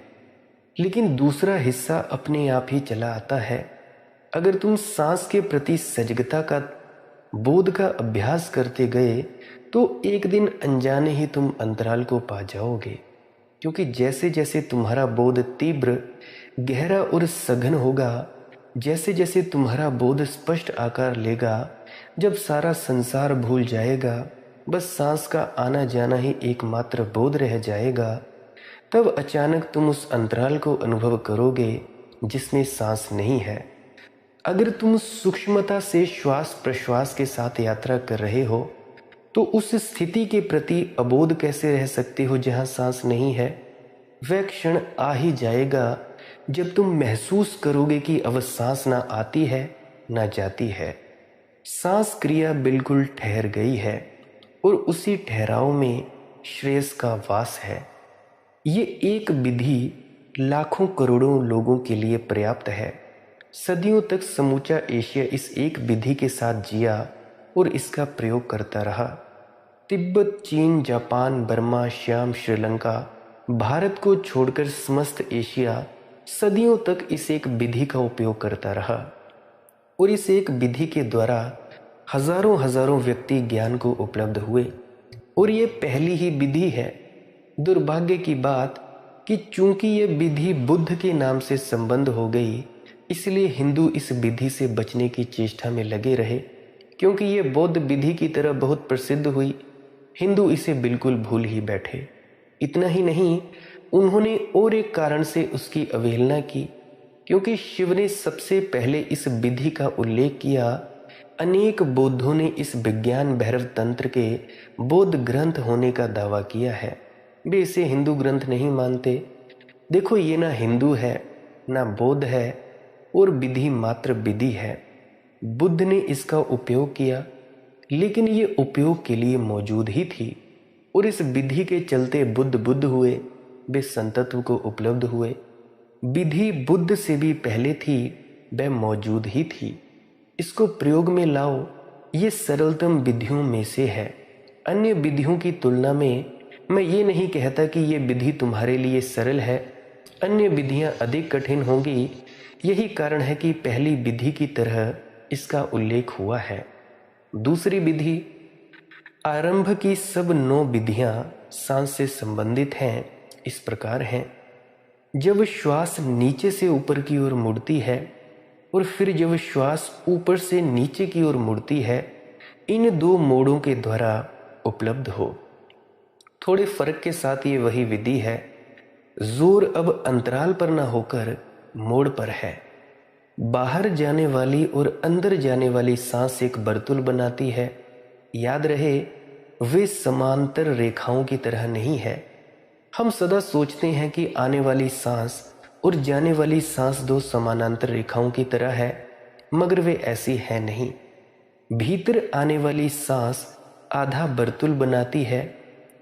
लेकिन दूसरा हिस्सा अपने आप ही चला आता है। अगर तुम सांस के प्रति सजगता का, बोध का अभ्यास करते गए तो एक दिन अनजाने ही तुम अंतराल को पा जाओगे। क्योंकि जैसे जैसे तुम्हारा बोध तीव्र, गहरा और सघन होगा, जैसे जैसे तुम्हारा बोध स्पष्ट आकार लेगा, जब सारा संसार भूल जाएगा, बस सांस का आना जाना ही एकमात्र बोध रह जाएगा, तब अचानक तुम उस अंतराल को अनुभव करोगे जिसमें सांस नहीं है। अगर तुम सूक्ष्मता से श्वास प्रश्वास के साथ यात्रा कर रहे हो तो उस स्थिति के प्रति अबोध कैसे रह सकते हो जहां सांस नहीं है। वह क्षण आ ही जाएगा जब तुम महसूस करोगे कि अब सांस ना आती है ना जाती है। सांस क्रिया बिल्कुल ठहर गई है और उसी ठहराव में श्रेयस का वास है। ये एक विधि लाखों करोड़ों लोगों के लिए पर्याप्त है। सदियों तक समूचा एशिया इस एक विधि के साथ जिया और इसका प्रयोग करता रहा। तिब्बत, चीन, जापान, बर्मा, श्याम, श्रीलंका, भारत को छोड़कर समस्त एशिया सदियों तक इस एक विधि का उपयोग करता रहा और इस एक विधि के द्वारा हजारों हजारों व्यक्ति ज्ञान को उपलब्ध हुए और ये पहली ही विधि है। दुर्भाग्य की बात कि चूंकि ये विधि बुद्ध के नाम से संबंध हो गई, इसलिए हिंदू इस विधि से बचने की चेष्टा में लगे रहे। क्योंकि ये बौद्ध विधि की तरह बहुत प्रसिद्ध हुई, हिंदू इसे बिल्कुल भूल ही बैठे। इतना ही नहीं, उन्होंने और एक कारण से उसकी अवहेलना की, क्योंकि शिव ने सबसे पहले इस विधि का उल्लेख किया। अनेक बौद्धों ने इस विज्ञान भैरव तंत्र के बौद्ध ग्रंथ होने का दावा किया है। वे इसे हिंदू ग्रंथ नहीं मानते। देखो, ये ना हिंदू है ना बौद्ध है और विधि मात्र विधि है। बुद्ध ने इसका उपयोग किया, लेकिन ये उपयोग के लिए मौजूद ही थी और इस विधि के चलते बुद्ध हुए, वे संतत्व को उपलब्ध हुए। विधि बुद्ध से भी पहले थी, वह मौजूद ही थी। इसको प्रयोग में लाओ, ये सरलतम विधियों में से है। अन्य विधियों की तुलना में मैं ये नहीं कहता कि ये विधि तुम्हारे लिए सरल है, अन्य विधियां अधिक कठिन होंगी। यही कारण है कि पहली विधि की तरह इसका उल्लेख हुआ है। दूसरी विधि, आरंभ की सब 9 विधियां सांस से संबंधित हैं, इस प्रकार हैं। जब श्वास नीचे से ऊपर की ओर मुड़ती है और फिर जब श्वास ऊपर से नीचे की ओर मुड़ती है, इन दो मोड़ों के द्वारा उपलब्ध हो। थोड़े फर्क के साथ ये वही विधि है। जोर अब अंतराल पर ना होकर मोड़ पर है। बाहर जाने वाली और अंदर जाने वाली सांस एक वर्तुल बनाती है। याद रहे, वे समांतर रेखाओं की तरह नहीं है। हम सदा सोचते हैं कि आने वाली सांस और जाने वाली सांस दो समानांतर रेखाओं की तरह है, मगर वे ऐसी है नहीं। भीतर आने वाली सांस आधा वर्तुल बनाती है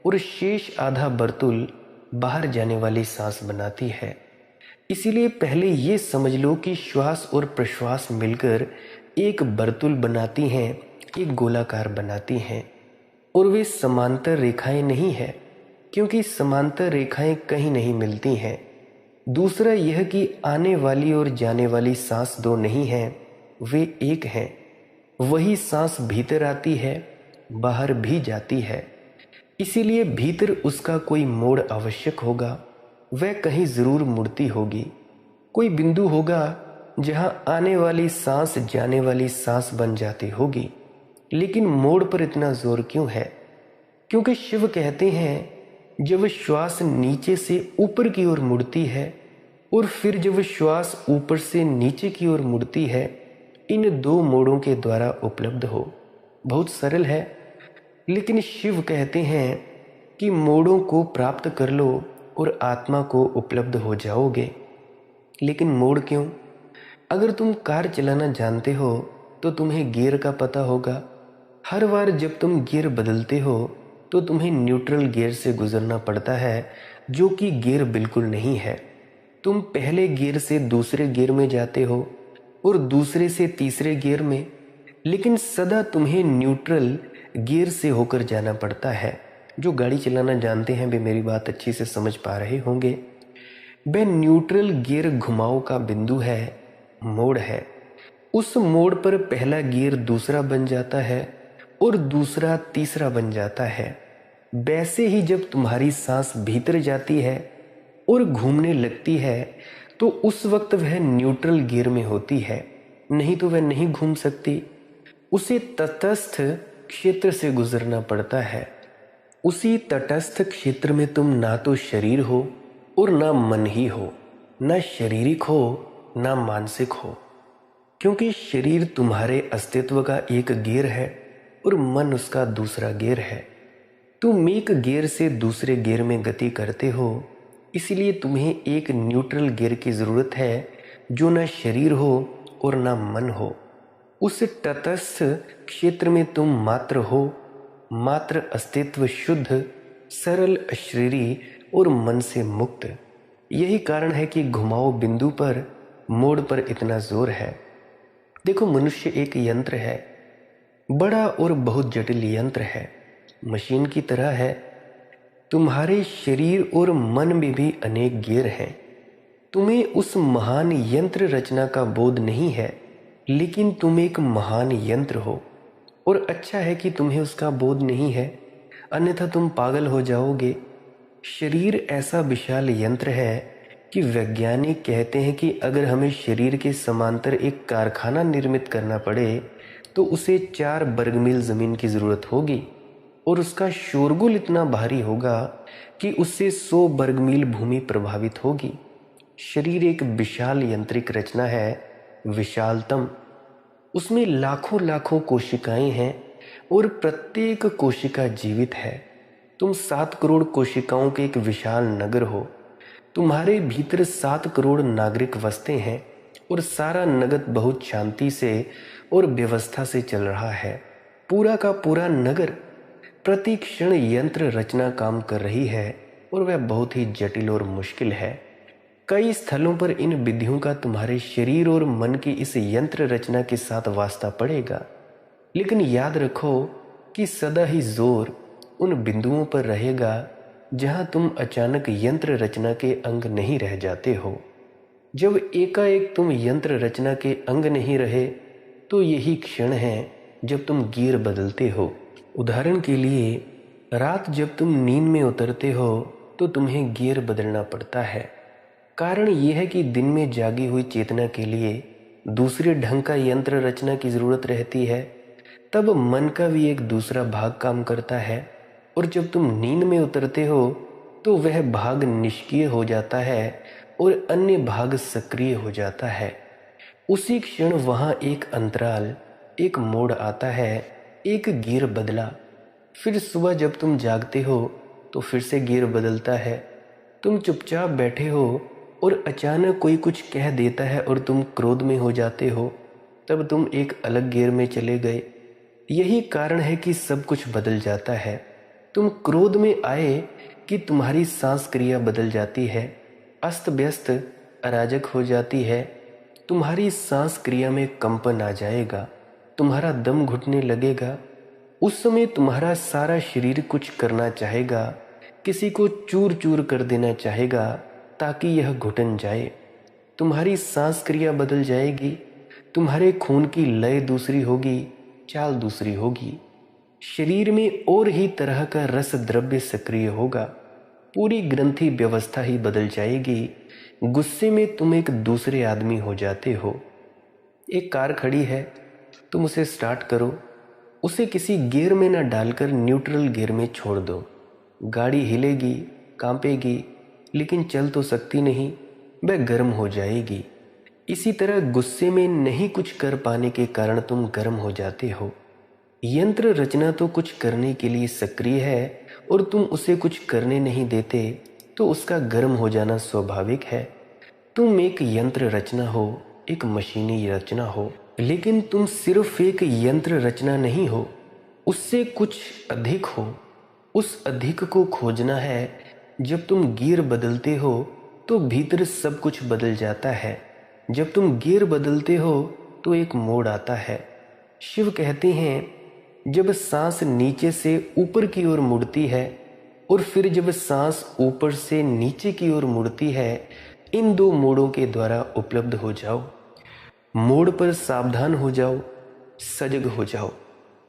और शेष आधा वर्तुल बाहर जाने वाली सांस बनाती है। इसीलिए पहले ये समझ लो कि श्वास और प्रश्वास मिलकर एक वर्तुल बनाती हैं, एक गोलाकार बनाती हैं, और वे समांतर रेखाएं नहीं है, क्योंकि समांतर रेखाएं कहीं नहीं मिलती हैं। दूसरा यह कि आने वाली और जाने वाली सांस दो नहीं हैं, वे एक हैं। वही सांस भीतर आती है, बाहर भी जाती है। इसीलिए भीतर उसका कोई मोड़ आवश्यक होगा, वह कहीं जरूर मुड़ती होगी। कोई बिंदु होगा जहां आने वाली सांस जाने वाली सांस बन जाती होगी। लेकिन मोड़ पर इतना जोर क्यों है? क्योंकि शिव कहते हैं जब श्वास नीचे से ऊपर की ओर मुड़ती है और फिर जब श्वास ऊपर से नीचे की ओर मुड़ती है, इन दो मोड़ों के द्वारा उपलब्ध हो। बहुत सरल है, लेकिन शिव कहते हैं कि मोड़ों को प्राप्त कर लो और आत्मा को उपलब्ध हो जाओगे। लेकिन मोड़ क्यों? अगर तुम कार चलाना जानते हो तो तुम्हें गियर का पता होगा। हर बार जब तुम गियर बदलते हो तो तुम्हें न्यूट्रल गियर से गुजरना पड़ता है, जो कि गियर बिल्कुल नहीं है। तुम पहले गियर से दूसरे गियर में जाते हो और दूसरे से तीसरे गियर में, लेकिन सदा तुम्हें न्यूट्रल गियर से होकर जाना पड़ता है। जो गाड़ी चलाना जानते हैं वे मेरी बात अच्छी से समझ पा रहे होंगे। वह न्यूट्रल गियर घुमाव का बिंदु है, मोड़ है। उस मोड़ पर पहला गियर दूसरा बन जाता है और दूसरा तीसरा बन जाता है। वैसे ही जब तुम्हारी सांस भीतर जाती है और घूमने लगती है तो उस वक्त वह न्यूट्रल गियर में होती है, नहीं तो वह नहीं घूम सकती। उसे तटस्थ क्षेत्र से गुजरना पड़ता है। उसी तटस्थ क्षेत्र में तुम ना तो शरीर हो और ना मन ही हो, ना शारीरिक हो ना मानसिक हो, क्योंकि शरीर तुम्हारे अस्तित्व का एक गियर है और मन उसका दूसरा गियर है। तुम एक गियर से दूसरे गियर में गति करते हो, इसलिए तुम्हें एक न्यूट्रल गियर की ज़रूरत है जो ना शरीर हो और ना मन हो। उस तटस्थ क्षेत्र में तुम मात्र हो, मात्र अस्तित्व, शुद्ध, सरल, अशरीरी और मन से मुक्त। यही कारण है कि घुमाओ बिंदु पर, मोड़ पर इतना जोर है। देखो, मनुष्य एक यंत्र है, बड़ा और बहुत जटिल यंत्र है, मशीन की तरह है। तुम्हारे शरीर और मन में भी अनेक गियर हैं। तुम्हें उस महान यंत्र रचना का बोध नहीं है, लेकिन तुम एक महान यंत्र हो। और अच्छा है कि तुम्हें उसका बोध नहीं है, अन्यथा तुम पागल हो जाओगे। शरीर ऐसा विशाल यंत्र है कि वैज्ञानिक कहते हैं कि अगर हमें शरीर के समांतर एक कारखाना निर्मित करना पड़े तो उसे 4 वर्ग मील ज़मीन की ज़रूरत होगी और उसका शोरगुल इतना भारी होगा कि उससे 100 वर्ग मील भूमि प्रभावित होगी। शरीर एक विशाल यांत्रिक रचना है, विशालतम। उसमें लाखों लाखों कोशिकाएं हैं और प्रत्येक कोशिका जीवित है। तुम 7 करोड़ कोशिकाओं के एक विशाल नगर हो। तुम्हारे भीतर 7 करोड़ नागरिक बसते हैं और सारा नगद बहुत शांति से और व्यवस्था से चल रहा है। पूरा का पूरा नगर प्रति क्षण यंत्र रचना काम कर रही है और वह बहुत ही जटिल और मुश्किल है। कई स्थलों पर इन विधियों का तुम्हारे शरीर और मन की इस यंत्र रचना के साथ वास्ता पड़ेगा। लेकिन याद रखो कि सदा ही जोर उन बिंदुओं पर रहेगा जहां तुम अचानक यंत्र रचना के अंग नहीं रह जाते हो। जब एकाएक तुम यंत्र रचना के अंग नहीं रहे तो यही क्षण है जब तुम गियर बदलते हो। उदाहरण के लिए, रात जब तुम नींद में उतरते हो तो तुम्हें गियर बदलना पड़ता है। कारण यह है कि दिन में जागी हुई चेतना के लिए दूसरे ढंग का यंत्र रचना की ज़रूरत रहती है। तब मन का भी एक दूसरा भाग काम करता है, और जब तुम नींद में उतरते हो तो वह भाग निष्क्रिय हो जाता है और अन्य भाग सक्रिय हो जाता है। उसी क्षण वहाँ एक अंतराल, एक मोड़ आता है, एक गियर बदला। फिर सुबह जब तुम जागते हो तो फिर से गियर बदलता है। तुम चुपचाप बैठे हो और अचानक कोई कुछ कह देता है और तुम क्रोध में हो जाते हो, तब तुम एक अलग गियर में चले गए। यही कारण है कि सब कुछ बदल जाता है। तुम क्रोध में आए कि तुम्हारी सांस क्रिया बदल जाती है, अस्त व्यस्त अराजक हो जाती है। तुम्हारी सांस क्रिया में कंपन आ जाएगा, तुम्हारा दम घुटने लगेगा। उस समय तुम्हारा सारा शरीर कुछ करना चाहेगा, किसी को चूर चूर कर देना चाहेगा ताकि यह घुटन जाए। तुम्हारी सांस क्रिया बदल जाएगी, तुम्हारे खून की लय दूसरी होगी, चाल दूसरी होगी। शरीर में और ही तरह का रस द्रव्य सक्रिय होगा, पूरी ग्रंथि व्यवस्था ही बदल जाएगी। गुस्से में तुम एक दूसरे आदमी हो जाते हो। एक कार खड़ी है, तुम उसे स्टार्ट करो, उसे किसी गियर में न डालकर न्यूट्रल गियर में छोड़ दो। गाड़ी हिलेगी, कांपेगी, लेकिन चल तो सकती नहीं, वह गर्म हो जाएगी। इसी तरह गुस्से में नहीं कुछ कर पाने के कारण तुम गर्म हो जाते हो। यंत्र रचना तो कुछ करने के लिए सक्रिय है और तुम उसे कुछ करने नहीं देते, तो उसका गर्म हो जाना स्वाभाविक है। तुम एक यंत्र रचना हो, एक मशीनी रचना हो, लेकिन तुम सिर्फ एक यंत्र रचना नहीं हो, उससे कुछ अधिक हो। उस अधिक को खोजना है। जब तुम गियर बदलते हो तो भीतर सब कुछ बदल जाता है। जब तुम गियर बदलते हो तो एक मोड़ आता है। शिव कहते हैं, जब सांस नीचे से ऊपर की ओर मुड़ती है और फिर जब सांस ऊपर से नीचे की ओर मुड़ती है, इन दो मोड़ों के द्वारा उपलब्ध हो जाओ। मोड़ पर सावधान हो जाओ, सजग हो जाओ।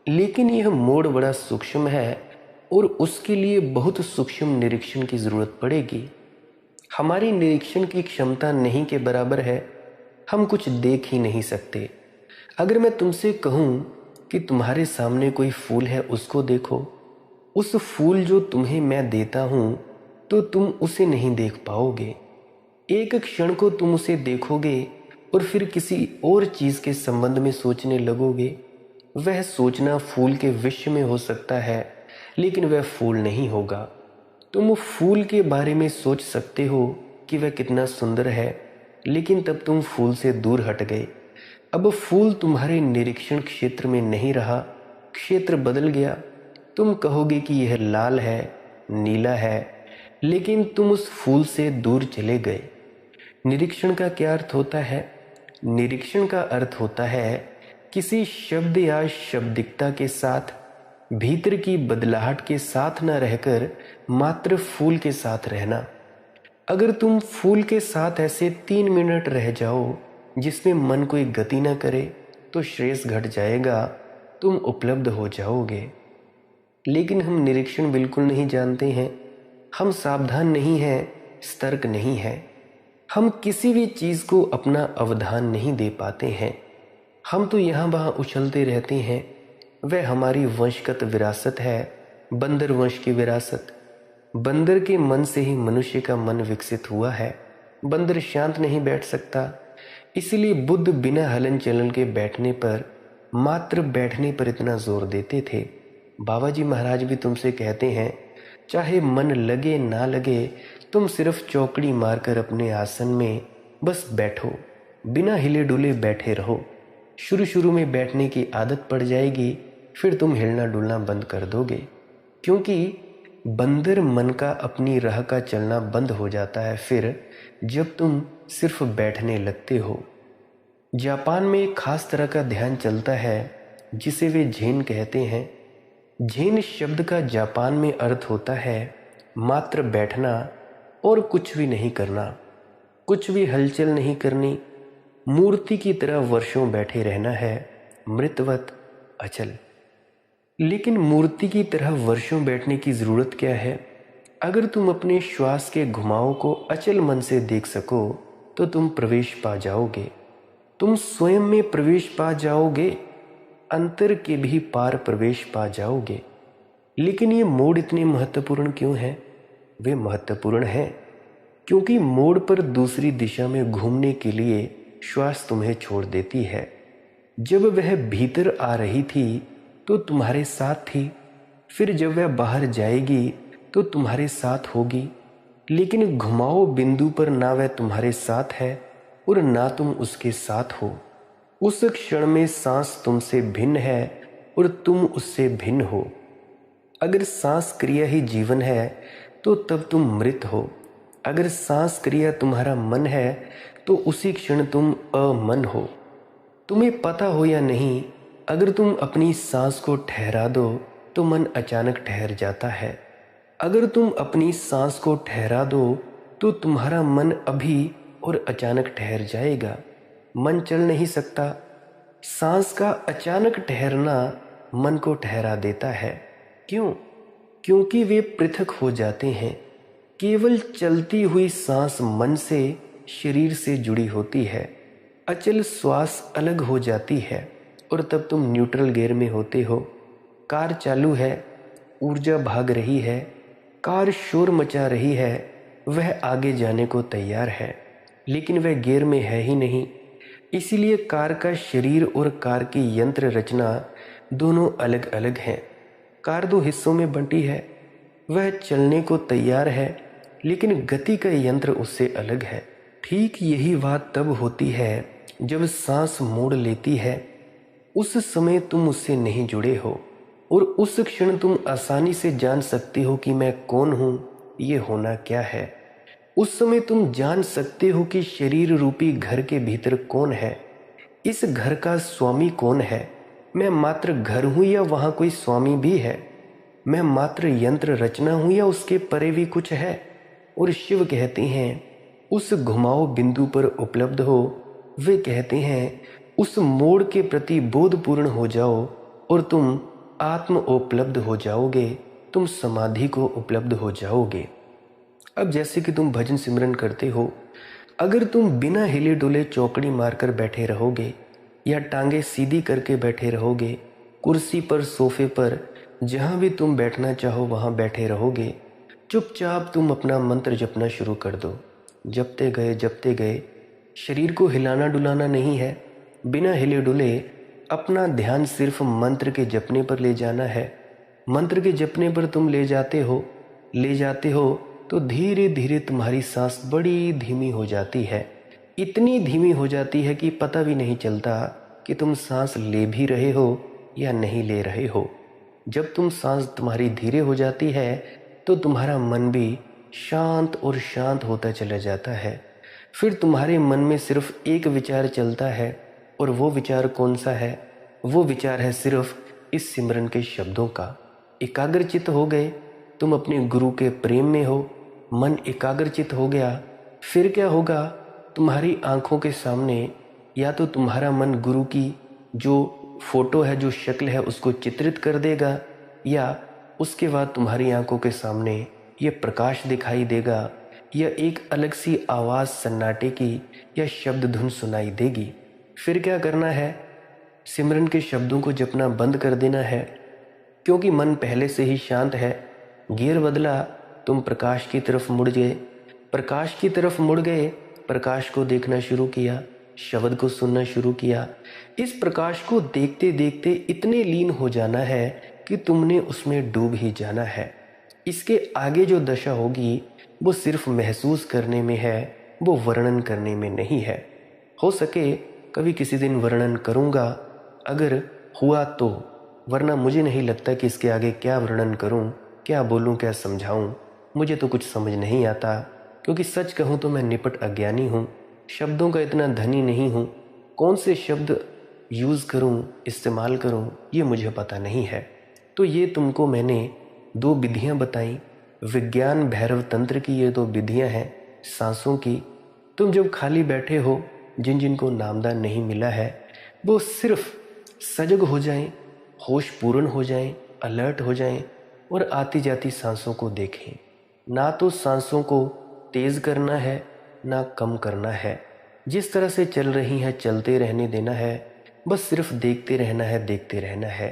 लेकिन यह मोड़ बड़ा सूक्ष्म है और उसके लिए बहुत सूक्ष्म निरीक्षण की जरूरत पड़ेगी। हमारी निरीक्षण की क्षमता नहीं के बराबर है, हम कुछ देख ही नहीं सकते। अगर मैं तुमसे कहूं कि तुम्हारे सामने कोई फूल है, उसको देखो, उस फूल जो तुम्हें मैं देता हूं, तो तुम उसे नहीं देख पाओगे। एक क्षण को तुम उसे देखोगे और फिर किसी और चीज के संबंध में सोचने लगोगे। वह सोचना फूल के विषय में हो सकता है, लेकिन वह फूल नहीं होगा। तुम फूल के बारे में सोच सकते हो कि वह कितना सुंदर है, लेकिन तब तुम फूल से दूर हट गए। अब फूल तुम्हारे निरीक्षण क्षेत्र में नहीं रहा, क्षेत्र बदल गया। तुम कहोगे कि यह लाल है, नीला है, लेकिन तुम उस फूल से दूर चले गए। निरीक्षण का क्या अर्थ होता है? निरीक्षण का अर्थ होता है किसी शब्द या शब्दिकता के साथ, भीतर की बदलाहट के साथ न रहकर मात्र फूल के साथ रहना। अगर तुम फूल के साथ ऐसे 3 मिनट रह जाओ जिसमें मन कोई गति न करे, तो श्रेयस घट जाएगा, तुम उपलब्ध हो जाओगे। लेकिन हम निरीक्षण बिल्कुल नहीं जानते हैं, हम सावधान नहीं हैं, सतर्क नहीं हैं। हम किसी भी चीज़ को अपना अवधान नहीं दे पाते हैं। हम तो यहाँ वहाँ उछलते रहते हैं। वह हमारी वंशगत विरासत है, बंदर वंश की विरासत। बंदर के मन से ही मनुष्य का मन विकसित हुआ है। बंदर शांत नहीं बैठ सकता, इसलिए बुद्ध बिना हलन चलन के बैठने पर, मात्र बैठने पर इतना जोर देते थे। बाबा जी महाराज भी तुमसे कहते हैं, चाहे मन लगे ना लगे, तुम सिर्फ चौकड़ी मारकर अपने आसन में बस बैठो, बिना हिले डुले बैठे रहो। शुरू शुरू में बैठने की आदत पड़ जाएगी, फिर तुम हिलना डुलना बंद कर दोगे, क्योंकि बंदर मन का अपनी राह का चलना बंद हो जाता है फिर जब तुम सिर्फ बैठने लगते हो। जापान में एक खास तरह का ध्यान चलता है जिसे वे झेन कहते हैं। झेन शब्द का जापान में अर्थ होता है मात्र बैठना और कुछ भी नहीं करना, कुछ भी हलचल नहीं करनी, मूर्ति की तरह वर्षों बैठे रहना है, मृतवत अचल। लेकिन मूर्ति की तरह वर्षों बैठने की ज़रूरत क्या है? अगर तुम अपने श्वास के घुमाव को अचल मन से देख सको तो तुम प्रवेश पा जाओगे। तुम स्वयं में प्रवेश पा जाओगे, अंतर के भी पार प्रवेश पा जाओगे। लेकिन ये मोड़ इतने महत्वपूर्ण क्यों हैं? वे महत्वपूर्ण हैं क्योंकि मोड़ पर दूसरी दिशा में घूमने के लिए श्वास तुम्हें छोड़ देती है। जब वह भीतर आ रही थी तो तुम्हारे साथ थी, फिर जब वह बाहर जाएगी तो तुम्हारे साथ होगी। लेकिन घुमाओ बिंदु पर ना वह तुम्हारे साथ है और ना तुम उसके साथ हो। उस क्षण में सांस तुमसे भिन्न है और तुम उससे भिन्न हो। अगर सांस क्रिया ही जीवन है तो तब तुम मृत हो। अगर सांस क्रिया तुम्हारा मन है तो उसी क्षण तुम अमन हो। तुम्हें पता हो या नहीं, अगर तुम अपनी सांस को ठहरा दो तो मन अचानक ठहर जाता है। अगर तुम अपनी सांस को ठहरा दो तो तुम्हारा मन अभी और अचानक ठहर जाएगा। मन चल नहीं सकता। सांस का अचानक ठहरना मन को ठहरा देता है। क्यों? क्योंकि वे पृथक हो जाते हैं। केवल चलती हुई सांस मन से, शरीर से जुड़ी होती है। अचल श्वास अलग हो जाती है और तब तुम न्यूट्रल गियर में होते हो। कार चालू है, ऊर्जा भाग रही है, कार शोर मचा रही है, वह आगे जाने को तैयार है, लेकिन वह गियर में है ही नहीं। इसीलिए कार का शरीर और कार की यंत्र रचना दोनों अलग अलग हैं। कार दो हिस्सों में बंटी है। वह चलने को तैयार है, लेकिन गति का यंत्र उससे अलग है। ठीक यही बात तब होती है जब सांस मोड़ लेती है। उस समय तुम उससे नहीं जुड़े हो और उस क्षण तुम आसानी से जान सकते हो कि मैं कौन हूँ, ये होना क्या है। उस समय तुम जान सकते हो कि शरीर रूपी घर के भीतर कौन है, इस घर का स्वामी कौन है। मैं मात्र घर हूँ या वहाँ कोई स्वामी भी है? मैं मात्र यंत्र रचना हूँ या उसके परे भी कुछ है? और शिव कहते हैं उस घुमाओ बिंदु पर उपलब्ध हो। वे कहते हैं उस मोड़ के प्रति बोधपूर्ण हो जाओ और तुम आत्म उपलब्ध हो जाओगे, तुम समाधि को उपलब्ध हो जाओगे। अब जैसे कि तुम भजन सिमरन करते हो, अगर तुम बिना हिले डुले चौकड़ी मारकर बैठे रहोगे या टांगे सीधी करके बैठे रहोगे, कुर्सी पर, सोफे पर, जहाँ भी तुम बैठना चाहो वहाँ बैठे रहोगे, चुपचाप तुम अपना मंत्र जपना शुरू कर दो। जपते गए, शरीर को हिलाना डुलाना नहीं है। बिना हिले डुले अपना ध्यान सिर्फ मंत्र के जपने पर ले जाना है। मंत्र के जपने पर तुम ले जाते हो तो धीरे धीरे तुम्हारी सांस बड़ी धीमी हो जाती है। इतनी धीमी हो जाती है कि पता भी नहीं चलता कि तुम सांस ले भी रहे हो या नहीं ले रहे हो। जब तुम सांस तुम्हारी धीरे हो जाती है तो तुम्हारा मन भी शांत और शांत होता चला जाता है। फिर तुम्हारे मन में सिर्फ एक विचार चलता है, और वो विचार कौन सा है? वो विचार है सिर्फ इस सिमरन के शब्दों का। एकाग्रचित हो गए, तुम अपने गुरु के प्रेम में हो, मन एकाग्रचित हो गया। फिर क्या होगा? तुम्हारी आंखों के सामने या तो तुम्हारा मन गुरु की जो फोटो है, जो शक्ल है, उसको चित्रित कर देगा, या उसके बाद तुम्हारी आंखों के सामने ये प्रकाश दिखाई देगा, या एक अलग सी आवाज़ सन्नाटे की या शब्द धुन सुनाई देगी। फिर क्या करना है? सिमरन के शब्दों को जपना बंद कर देना है, क्योंकि मन पहले से ही शांत है। गियर बदला, तुम प्रकाश की तरफ मुड़ गए। प्रकाश की तरफ मुड़ गए, प्रकाश को देखना शुरू किया, शब्द को सुनना शुरू किया। इस प्रकाश को देखते देखते इतने लीन हो जाना है कि तुमने उसमें डूब ही जाना है। इसके आगे जो दशा होगी वो सिर्फ महसूस करने में है, वो वर्णन करने में नहीं है। हो सके कभी किसी दिन वर्णन करूँगा, अगर हुआ तो, वरना मुझे नहीं लगता कि इसके आगे क्या वर्णन करूँ, क्या बोलूँ, क्या समझाऊँ। मुझे तो कुछ समझ नहीं आता, क्योंकि सच कहूँ तो मैं निपट अज्ञानी हूँ, शब्दों का इतना धनी नहीं हूँ। कौन से शब्द यूज़ करूँ, इस्तेमाल करूँ, ये मुझे पता नहीं है। तो ये तुमको मैंने 2 विधियाँ बताई। विज्ञान भैरव तंत्र की ये 2 विधियाँ हैं सांसों की। तुम जब खाली बैठे हो, जिन जिनको नामदान नहीं मिला है, वो सिर्फ सजग हो जाएं, होश पूर्ण हो जाएं, अलर्ट हो जाएं और आती जाती सांसों को देखें। ना तो सांसों को तेज करना है ना कम करना है। जिस तरह से चल रही हैं चलते रहने देना है। बस सिर्फ देखते रहना है, देखते रहना है।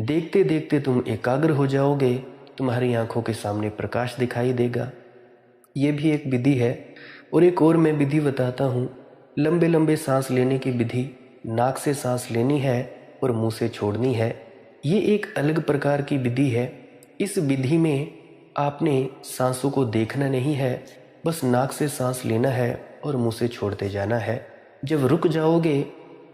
देखते देखते तुम एकाग्र हो जाओगे, तुम्हारी आंखों के सामने प्रकाश दिखाई देगा। ये भी एक विधि है। और एक और मैं विधि बताता हूँ। लंबे लंबे सांस लेने की विधि। नाक से सांस लेनी है और मुंह से छोड़नी है। ये एक अलग प्रकार की विधि है। इस विधि में आपने सांसों को देखना नहीं है, बस नाक से सांस लेना है और मुंह से छोड़ते जाना है। जब रुक जाओगे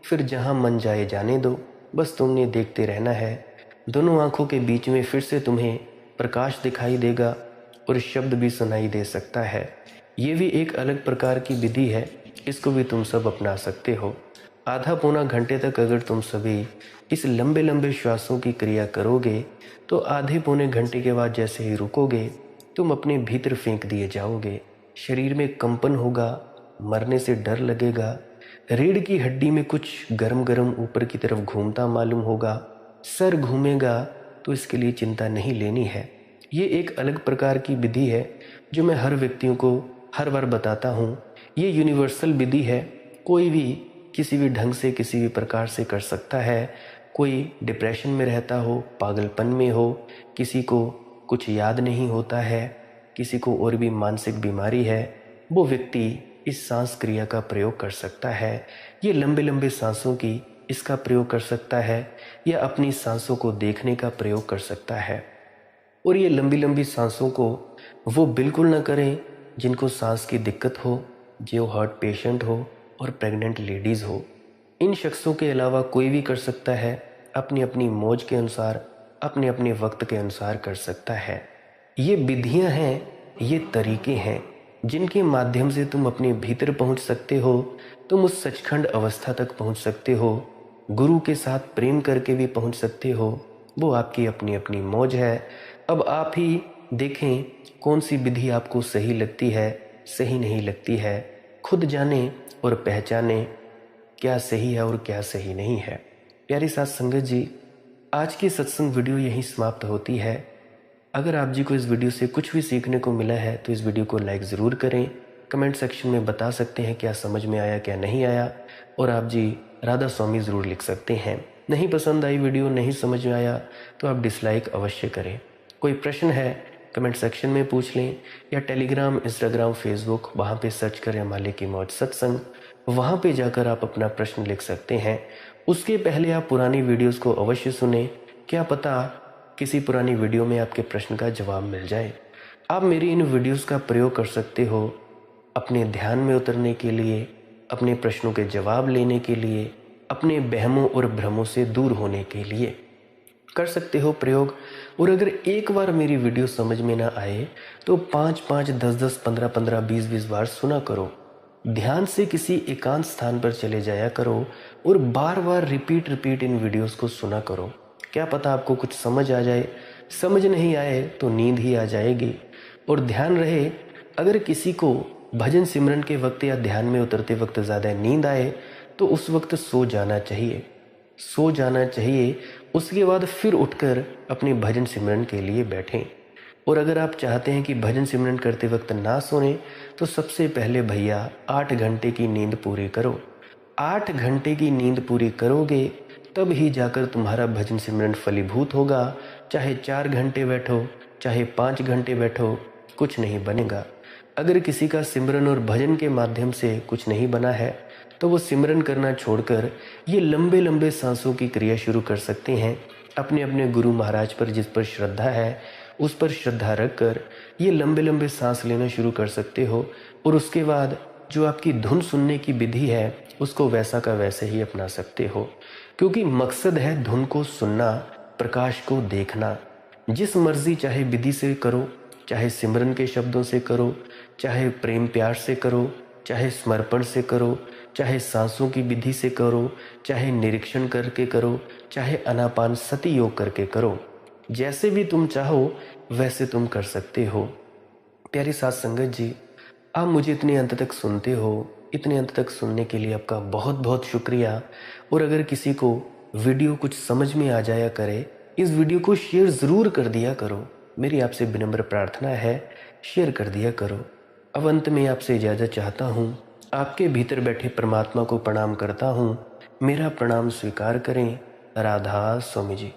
फिर जहाँ मन जाए जाने दो, बस तुमने देखते रहना है। दोनों आंखों के बीच में फिर से तुम्हें प्रकाश दिखाई देगा और शब्द भी सुनाई दे सकता है। ये भी एक अलग प्रकार की विधि है, इसको भी तुम सब अपना सकते हो। आधा पौना घंटे तक अगर तुम सभी इस लंबे लंबे श्वासों की क्रिया करोगे तो आधे पौने घंटे के बाद जैसे ही रुकोगे तुम अपने भीतर फेंक दिए जाओगे। शरीर में कंपन होगा, मरने से डर लगेगा, रीढ़ की हड्डी में कुछ गरम गरम ऊपर की तरफ घूमता मालूम होगा, सर घूमेगा, तो इसके लिए चिंता नहीं लेनी है। ये एक अलग प्रकार की विधि है जो मैं हर व्यक्तियों को हर बार बताता हूँ। ये यूनिवर्सल विधि है, कोई भी किसी भी ढंग से किसी भी प्रकार से कर सकता है। कोई डिप्रेशन में रहता हो, पागलपन में हो, किसी को कुछ याद नहीं होता है, किसी को और भी मानसिक बीमारी है, वो व्यक्ति इस सांस क्रिया का प्रयोग कर सकता है। ये लंबे लंबे सांसों की इसका प्रयोग कर सकता है या अपनी सांसों को देखने का प्रयोग कर सकता है। और ये लंबी लंबी सांसों को वो बिल्कुल ना करें जिनको सांस की दिक्कत हो, जो हार्ट पेशेंट हो और प्रेग्नेंट लेडीज़ हो। इन शख्सों के अलावा कोई भी कर सकता है, अपनी अपनी मौज के अनुसार, अपने अपने वक्त के अनुसार कर सकता है। ये विधियां हैं, ये तरीके हैं जिनके माध्यम से तुम अपने भीतर पहुंच सकते हो। तुम उस सचखंड अवस्था तक पहुंच सकते हो। गुरु के साथ प्रेम करके भी पहुंच सकते हो। वो आपकी अपनी अपनी मौज है। अब आप ही देखें कौन सी विधि आपको सही लगती है, सही नहीं लगती है। खुद जाने और पहचाने क्या सही है और क्या सही नहीं है। प्यारी साथ संगत जी, आज की सत्संग वीडियो यहीं समाप्त होती है। अगर आप जी को इस वीडियो से कुछ भी सीखने को मिला है तो इस वीडियो को लाइक ज़रूर करें। कमेंट सेक्शन में बता सकते हैं क्या समझ में आया, क्या नहीं आया। और आप जी राधा स्वामी ज़रूर लिख सकते हैं। नहीं पसंद आई वीडियो, नहीं समझ में आया तो आप डिसलाइक अवश्य करें। कोई प्रश्न है कमेंट सेक्शन में पूछ लें, या टेलीग्राम, इंस्टाग्राम, फेसबुक, वहाँ पे सर्च करें माले की मौज सत्संग। वहाँ पे जाकर आप अपना प्रश्न लिख सकते हैं। उसके पहले आप पुरानी वीडियोस को अवश्य सुने, क्या पता किसी पुरानी वीडियो में आपके प्रश्न का जवाब मिल जाए। आप मेरी इन वीडियोस का प्रयोग कर सकते हो अपने ध्यान में उतरने के लिए, अपने प्रश्नों के जवाब लेने के लिए, अपने वहमों और भ्रमों से दूर होने के लिए कर सकते हो प्रयोग। और अगर एक बार मेरी वीडियो समझ में ना आए तो 5-5, 10-10, 15-15, 20-20 बार सुना करो। ध्यान से किसी एकांत स्थान पर चले जाया करो और बार बार रिपीट इन वीडियोस को सुना करो। क्या पता आपको कुछ समझ आ जाए। समझ नहीं आए तो नींद ही आ जाएगी। और ध्यान रहे, अगर किसी को भजन सिमरन के वक्त या ध्यान में उतरते वक्त ज़्यादा नींद आए तो उस वक्त सो जाना चाहिए, सो जाना चाहिए। उसके बाद फिर उठकर अपने भजन सिमरन के लिए बैठें। और अगर आप चाहते हैं कि भजन सिमरन करते वक्त ना सोने तो सबसे पहले भैया 8 घंटे की नींद पूरी करो। 8 घंटे की नींद पूरी करोगे तब ही जाकर तुम्हारा भजन सिमरन फलीभूत होगा। चाहे 4 घंटे बैठो, चाहे 5 घंटे बैठो, कुछ नहीं बनेगा। अगर किसी का सिमरन और भजन के माध्यम से कुछ नहीं बना है तो वो सिमरन करना छोड़कर ये लंबे लंबे सांसों की क्रिया शुरू कर सकते हैं। अपने अपने गुरु महाराज पर जिस पर श्रद्धा है उस पर श्रद्धा रखकर ये लंबे लंबे सांस लेना शुरू कर सकते हो। और उसके बाद जो आपकी धुन सुनने की विधि है उसको वैसा का वैसे ही अपना सकते हो, क्योंकि मकसद है धुन को सुनना, प्रकाश को देखना। जिस मर्जी चाहे विधि से करो, चाहे सिमरन के शब्दों से करो, चाहे प्रेम प्यार से करो, चाहे समर्पण से करो, चाहे सांसों की विधि से करो, चाहे निरीक्षण करके करो, चाहे आनापान सति योग करके करो। जैसे भी तुम चाहो वैसे तुम कर सकते हो। प्यारी साथ संगत जी, आप मुझे इतने अंत तक सुनते हो, इतने अंत तक सुनने के लिए आपका बहुत बहुत शुक्रिया। और अगर किसी को वीडियो कुछ समझ में आ जाया करे, इस वीडियो को शेयर ज़रूर कर दिया करो। मेरी आपसे विनम्र प्रार्थना है शेयर कर दिया करो। अब अंत में आपसे इजाज़त चाहता हूँ। आपके भीतर बैठे परमात्मा को प्रणाम करता हूँ। मेरा प्रणाम स्वीकार करें। राधा स्वामी जी।